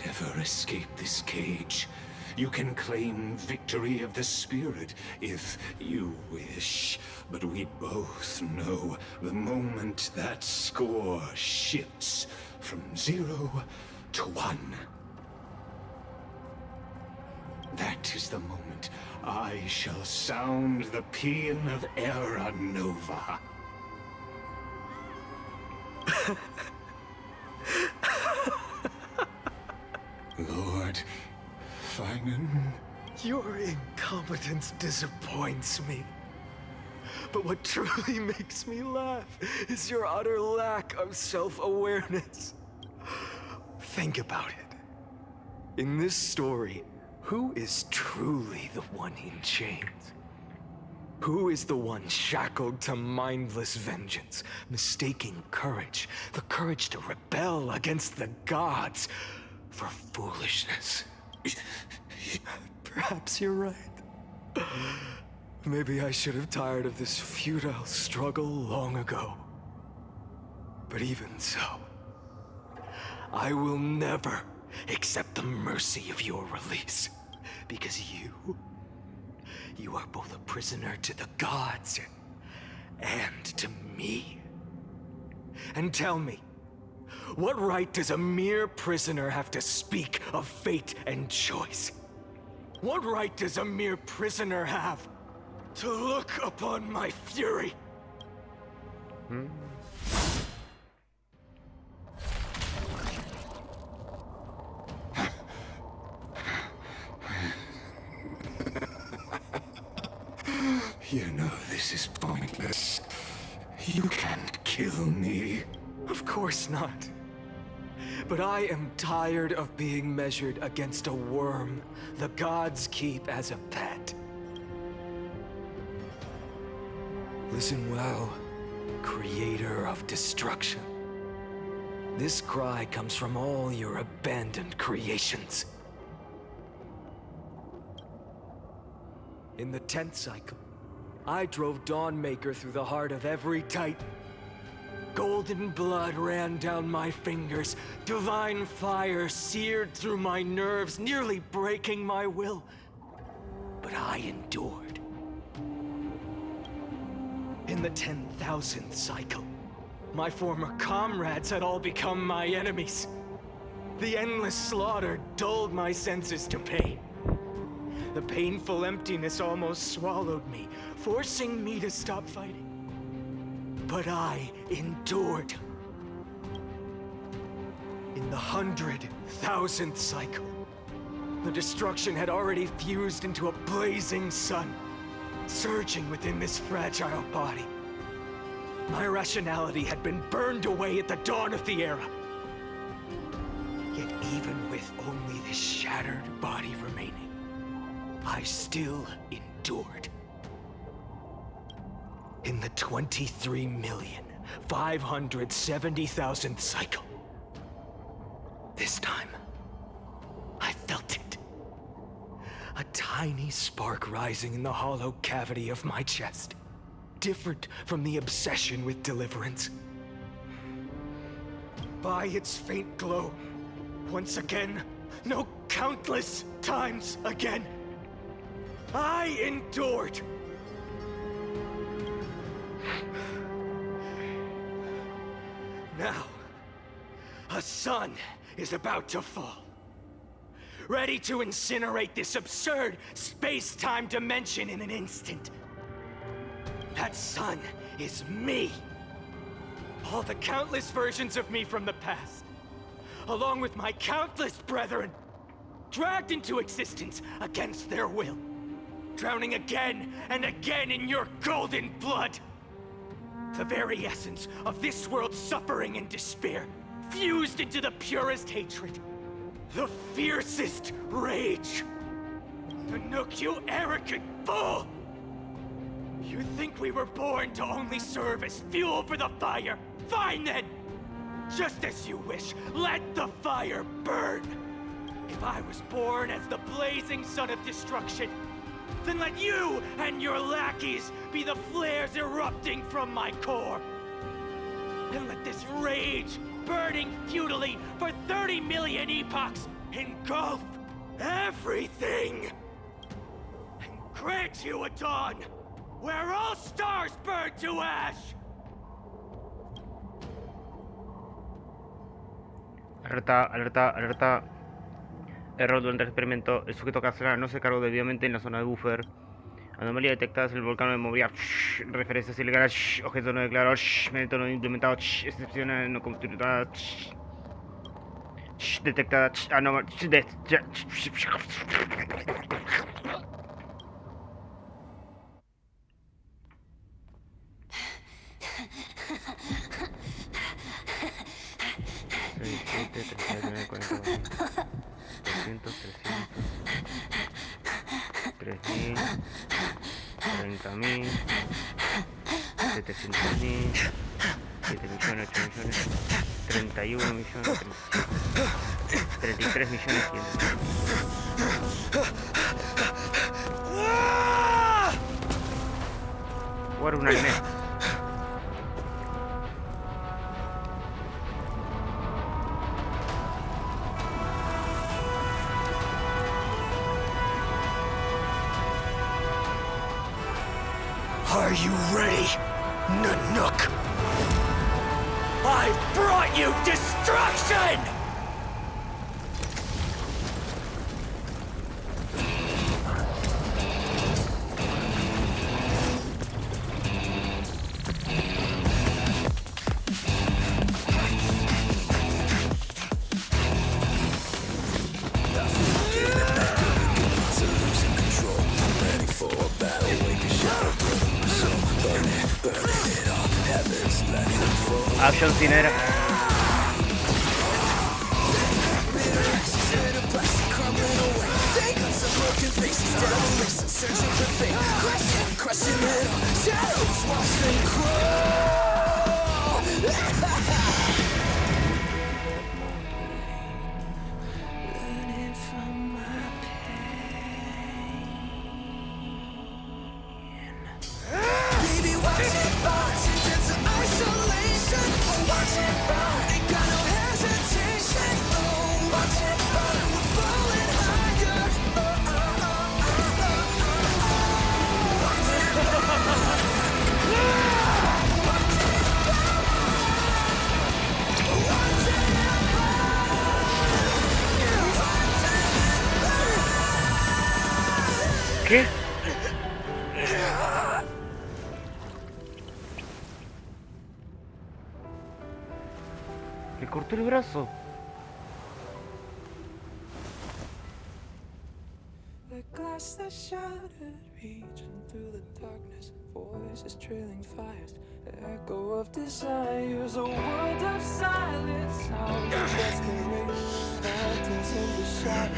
never escape this cage. You can claim victory of the spirit if you wish, but we both know the moment that score shifts from 0 to 1. That is the moment I shall sound the paean of Era Nova. Lord Finan? Your incompetence disappoints me. But what truly makes me laugh is your utter lack of self-awareness. Think about it. In this story, who is truly the one in chains? Who is the one shackled to mindless vengeance, mistaking courage, the courage to rebel against the gods, for foolishness? Perhaps you're right. Maybe I should have tired of this futile struggle long ago. But even so, I will never accept the mercy of your release. Because you are both a prisoner to the gods and to me. And tell me, what right does a mere prisoner have to speak of fate and choice? What right does a mere prisoner have to look upon my fury? You know this is pointless. You can't kill me. Of course not. But I am tired of being measured against a worm the gods keep as a pet. Listen well, creator of destruction. This cry comes from all your abandoned creations. In the 10th cycle, I drove Dawnmaker through the heart of every Titan. Golden blood ran down my fingers, divine fire seared through my nerves, nearly breaking my will. But I endured. In the 10,000th cycle, my former comrades had all become my enemies. The endless slaughter dulled my senses to pain. The painful emptiness almost swallowed me, forcing me to stop fighting. But I endured. In the 100,000th cycle, the destruction had already fused into a blazing sun, surging within this fragile body. My rationality had been burned away at the dawn of the era. Yet even with only this shattered body remaining, I still endured. In the 23,570,000th cycle, this time, I felt it. A tiny spark rising in the hollow cavity of my chest. Different from the obsession with deliverance. By its faint glow, once again, no, countless times again, I endured. Now, a sun is about to fall. Ready to incinerate this absurd space-time dimension in an instant. That sun is me. All the countless versions of me from the past, along with my countless brethren, dragged into existence against their will, drowning again and again in your golden blood. The very essence of this world's suffering and despair, fused into the purest hatred, the fiercest rage. Nanook, you arrogant fool! You think we were born to only serve as fuel for the fire? Fine then! Just as you wish, let the fire burn! If I was born as the blazing sun of destruction, then let you and your lackeys be the flares erupting from my core. And let this rage, burning futilely for 30 million epochs, engulf everything! And grant you a dawn where all stars burn to ash! Alerta, alerta, alerta. Error durante el experimento. El sujeto casera no se cargó debidamente en la zona de buffer. Anomalía detectada en el volcán de movía. Referencias ilegales. Objeto no declarado. Método no implementado. Excepción no completada. Detectada. Anomalía. $3.000, 30.000, 700.000, 7 millones, 8 millones, 31 millones, 33 millones 100. Jugar un anime. Are you ready, Nanook? I brought you destruction! Losing control, ready for a battle, wake a shadow, brother. A John Cena era. ¿Qué? Le cortó el brazo. The glass that shattered, reaching through the darkness, voices trailing fires, echo of desires, a world of silence, sound of desperation, phantoms in the shadow,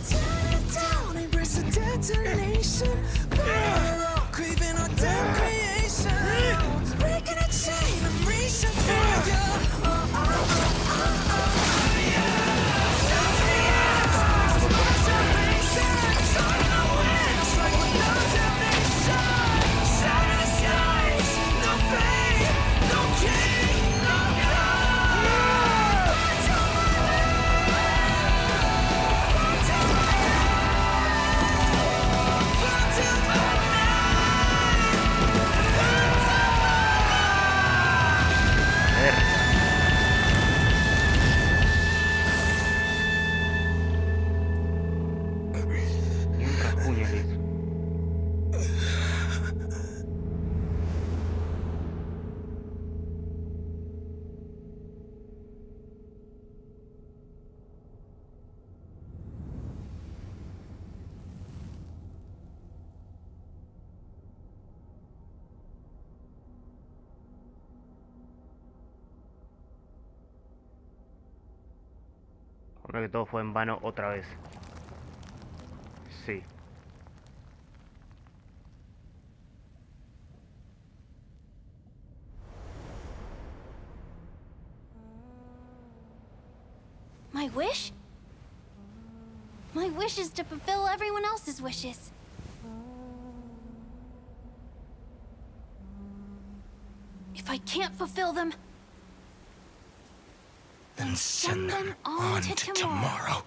tear it down, embrace the detonation, burn, craving our damn creation, breaking a chain, I'm reaching for you. Ahora que todo fue en vano otra vez. Sí. My wish? My wish is to fulfill everyone else's wishes. If I can't fulfill them, Then send them on to tomorrow.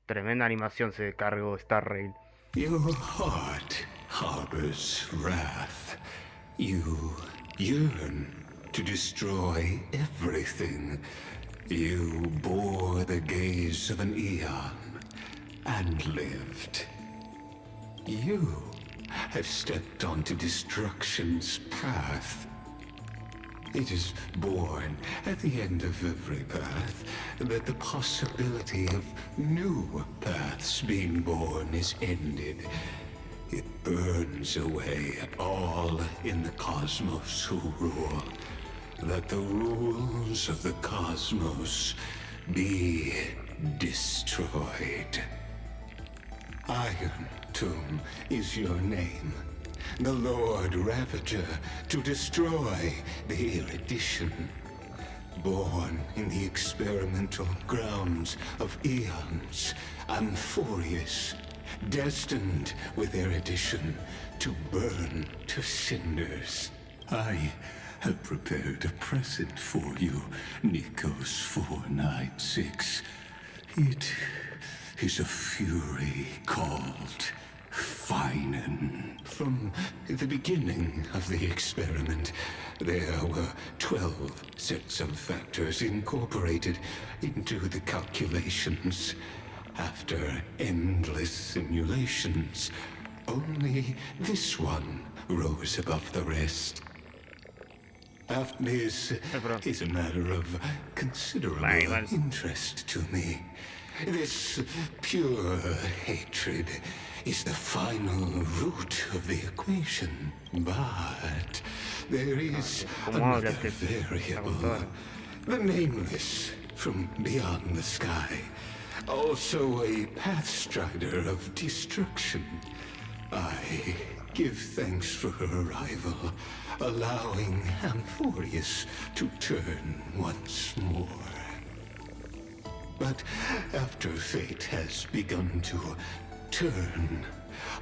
Tremenda animación se cargó Star Rail. Your heart harbors wrath. You yearn to destroy everything. You bore the gaze of an eon and lived. You have stepped onto destruction's path. It is born at the end of every path that the possibility of new paths being born is ended. It burns away all in the cosmos who rule. Let the rules of the cosmos be destroyed. Iron Tomb is your name. The Lord Ravager to destroy the erudition. Born in the experimental grounds of eons, Amphoreus, destined with erudition to burn to cinders. I have prepared a present for you, Nikos 496. It is a fury called Feinen. From the beginning of the experiment, there were 12 sets of factors incorporated into the calculations. After endless simulations, only this one rose above the rest. This is a matter of considerable interest to me. This pure hatred is the final root of the equation, but there is another variable, the nameless from beyond the sky, also a pathstrider of destruction. I give thanks for her arrival, allowing Amphoreus to turn once more. But after fate has begun to turn,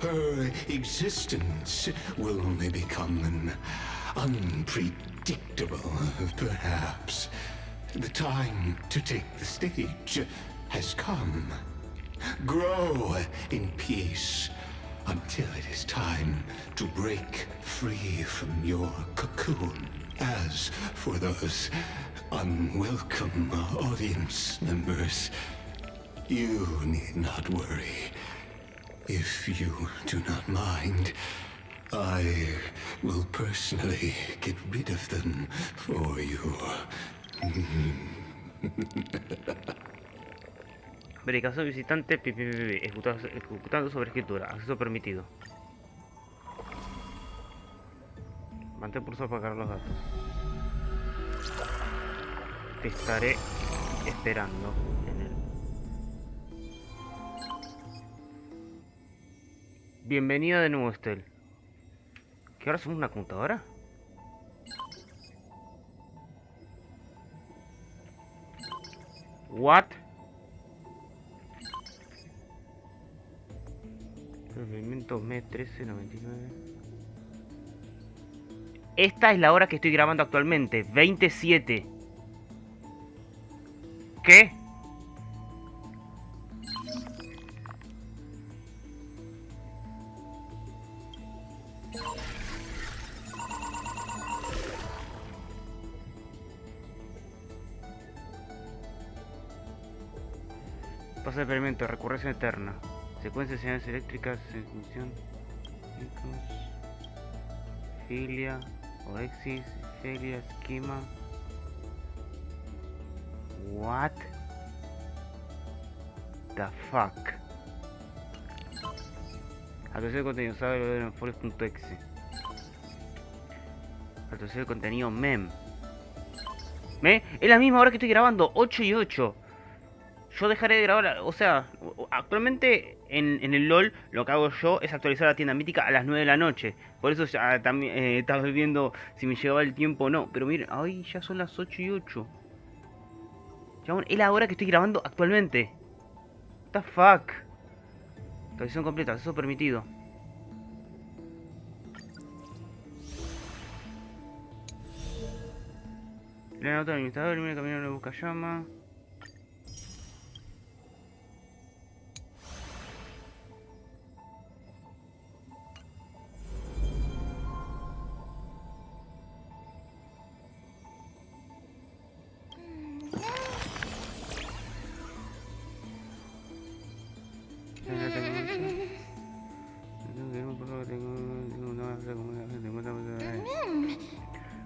her existence will only become an unpredictable, perhaps. The time to take the stage has come. Grow in peace until it is time to break free from your cocoon. As for those unwelcome audience members, you need not worry. If you do not mind, I will personally get rid of them for you. Verificación visitante, ejecutando sobre escritura, acceso permitido. Mantén pulsado para cargar los datos. Te estaré esperando en el... Bienvenida de nuevo, Estel. ¿Que ahora somos una computadora? What? Elementos mes 1399. Esta es la hora que estoy grabando actualmente, 27. ¿Qué? Pasa de experimento, recurrencia eterna. Secuencia de señales eléctricas, función, filia, oexis, filia, esquema. What the fuck? Actualización de contenido, sabe lo de Amphoreus.exe. Actualización de contenido mem. Es la misma hora que estoy grabando, 8 y 8. Yo dejaré de grabar, o sea, actualmente en el LOL lo que hago yo es actualizar la tienda mítica a las 9 de la noche. Por eso ya también estaba viendo si me llegaba el tiempo o no. Pero miren, ay, ya son las 8 y 8. Chabón, es la hora que estoy grabando actualmente. What the fuck. Actualización completa, acceso permitido. La nota del administrador, elimina el camino de busca llama.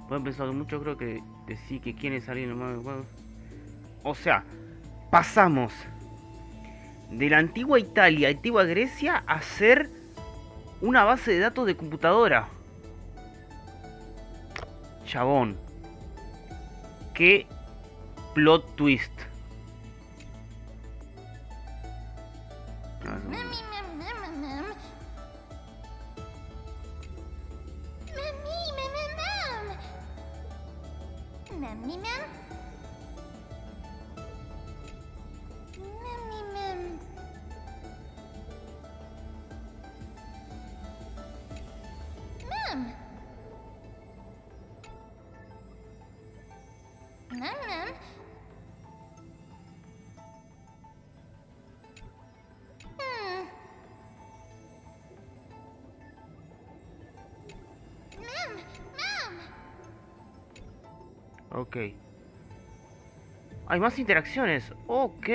Pueden pensar mucho, creo que decir que quieren salir nomás. O sea, pasamos de la antigua Italia, antigua Grecia, a ser una base de datos de computadora. Chabón. Qué plot twist. Ok. Hay más interacciones. Ok.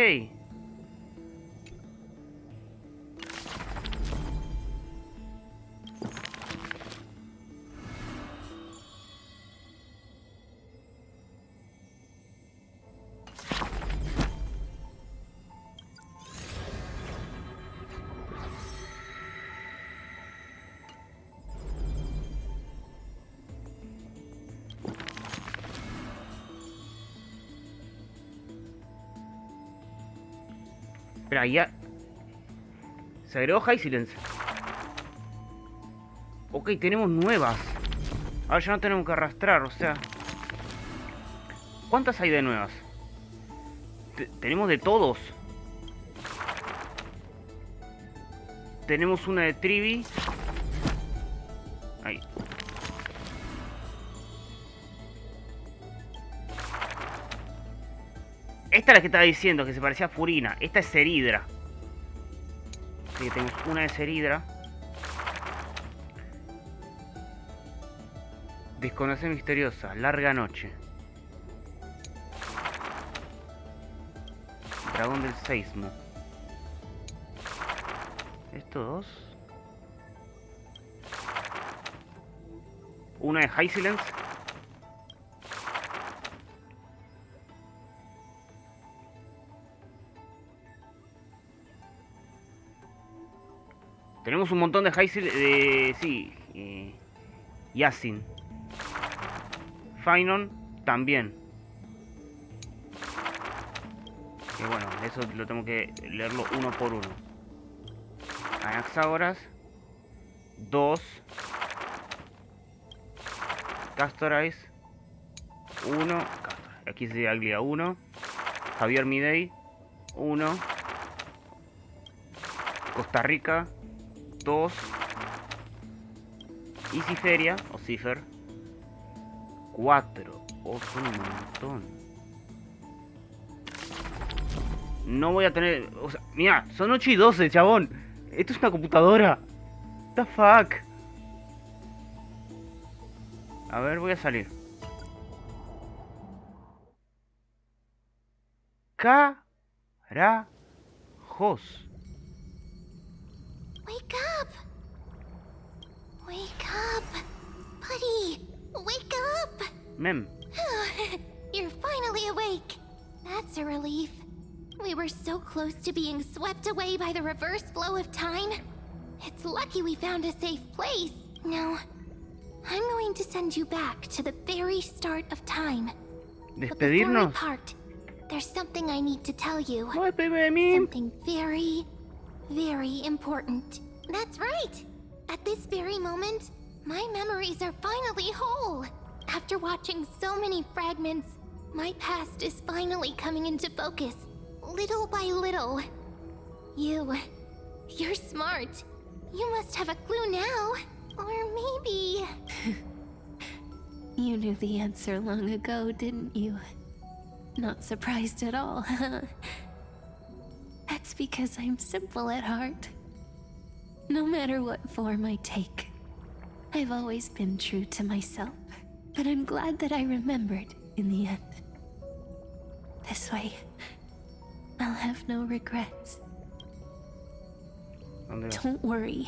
Espera, ya... Se agregó High Silence. Ok, tenemos nuevas. Ahora ya no tenemos que arrastrar, o sea... ¿Cuántas hay de nuevas? Tenemos de todos. Tenemos una de Trivi. Ahí. Esta es la que estaba diciendo, que se parecía a Furina. Esta es Ceridra. Así que tenemos una de Ceridra. Desconocer misteriosa. Larga noche. Dragón del Seismo. Estos dos. Una de High Silence. Tenemos un montón de High Silence. Sí. Yasin. Finon también. Que bueno, eso lo tengo que leerlo uno por uno. Anaxágoras. 2. Castorais. 1. Aquí se Aglia 1. Javier Midei. 1. Costa Rica. 2. Y Ciferia, o Cifer. 4. Oh, son un montón. No voy a tener... O sea, mira, son 8 y 12, chabón. Esto es una computadora. What the fuck. A ver, voy a salir. Carajos. Wake up! Wake up! Buddy! Wake up! Mem. You're finally awake. That's a relief. We were so close to being swept away by the reverse flow of time. It's lucky we found a safe place. Now, I'm going to send you back to the very start of time. But before we Despedirnos. part, there's something I need to tell you. No, despedime de mí. Something very, very important. That's right. At this very moment, my memories are finally whole. After watching so many fragments, my past is finally coming into focus, little by little. You're smart. You must have a clue now. Or maybe... You knew the answer long ago, didn't you? Not surprised at all, huh? That's because I'm simple at heart. No matter what form I take, I've always been true to myself. But I'm glad that I remembered in the end. This way, I'll have no regrets. Don't worry.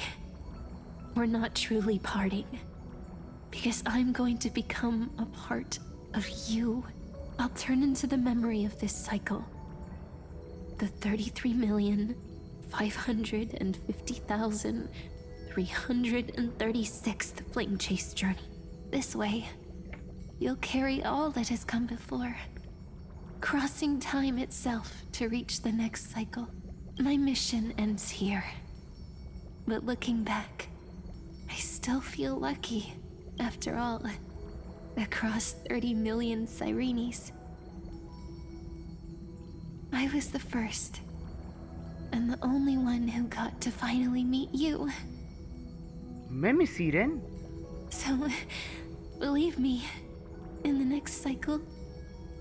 We're not truly parting. Because I'm going to become a part of you. I'll turn into the memory of this cycle. The 33,550,336th Flame Chase journey. This way, you'll carry all that has come before. Crossing time itself to reach the next cycle. My mission ends here. But looking back, I still feel lucky. After all, across 30 million Sirenes, I was the first, and the only one who got to finally meet you. Meme Siren? So, believe me, in the next cycle,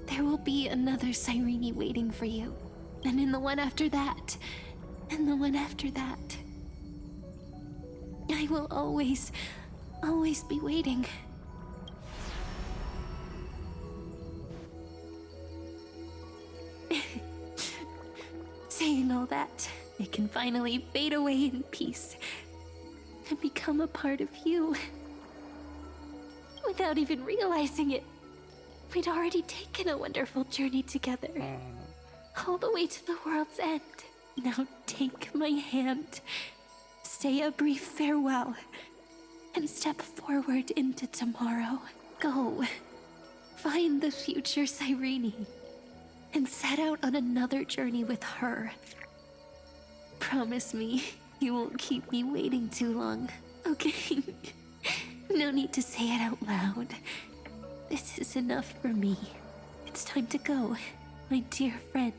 there will be another Sirene waiting for you. And in the one after that, and the one after that. I will always be waiting. Saying all that, I can finally fade away in peace and become a part of you. Without even realizing it, we'd already taken a wonderful journey together. All the way to the world's end. Now take my hand, say a brief farewell, and step forward into tomorrow. Go, find the future Cyrene, and set out on another journey with her. Promise me you won't keep me waiting too long, okay? No need to say it out loud. This is enough for me. It's time to go, my dear friend.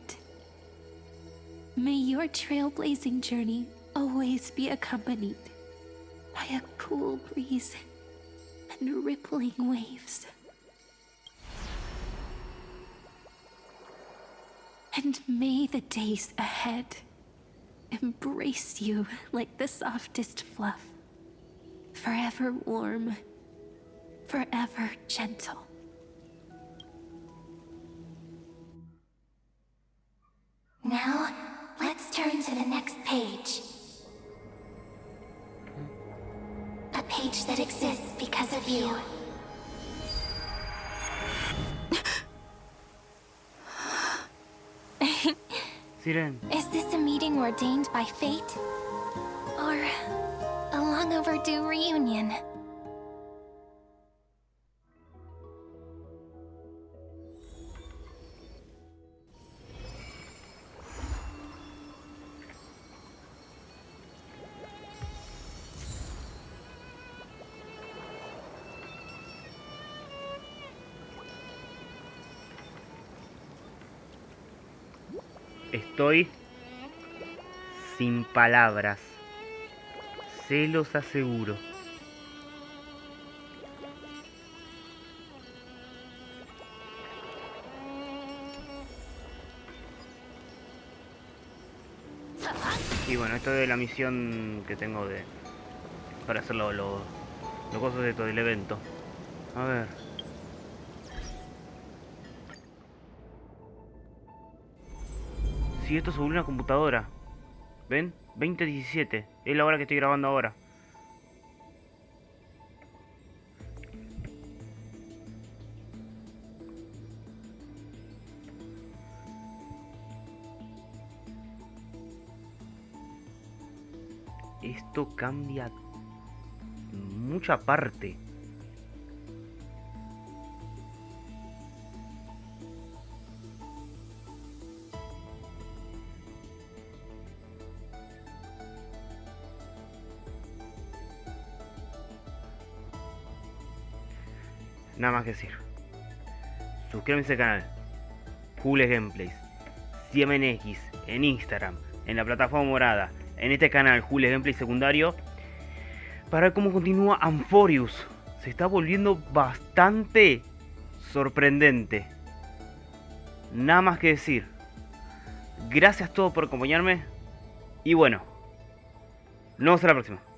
May your trailblazing journey always be accompanied by a cool breeze and rippling waves. And may the days ahead embrace you like the softest fluff, forever warm, forever gentle. Now, let's turn to the next page. A page that exists because of you. Siren. Is this a meeting ordained by fate? Or a long overdue reunion? Estoy sin palabras. Se los aseguro. Y bueno, esto de la misión que tengo de para hacer los cosas de todo el evento. A ver. Si esto sobre una computadora. ¿Ven? 2017. Es la hora que estoy grabando ahora. Esto cambia mucha parte. Nada más que decir. Suscríbanse al canal. Jules Gameplays. CMNX en Instagram. En la plataforma morada. En este canal Jules Gameplay secundario. Para ver cómo continúa Amphoreus. Se está volviendo bastante sorprendente. Nada más que decir. Gracias a todos por acompañarme. Y bueno. Nos vemos en la próxima.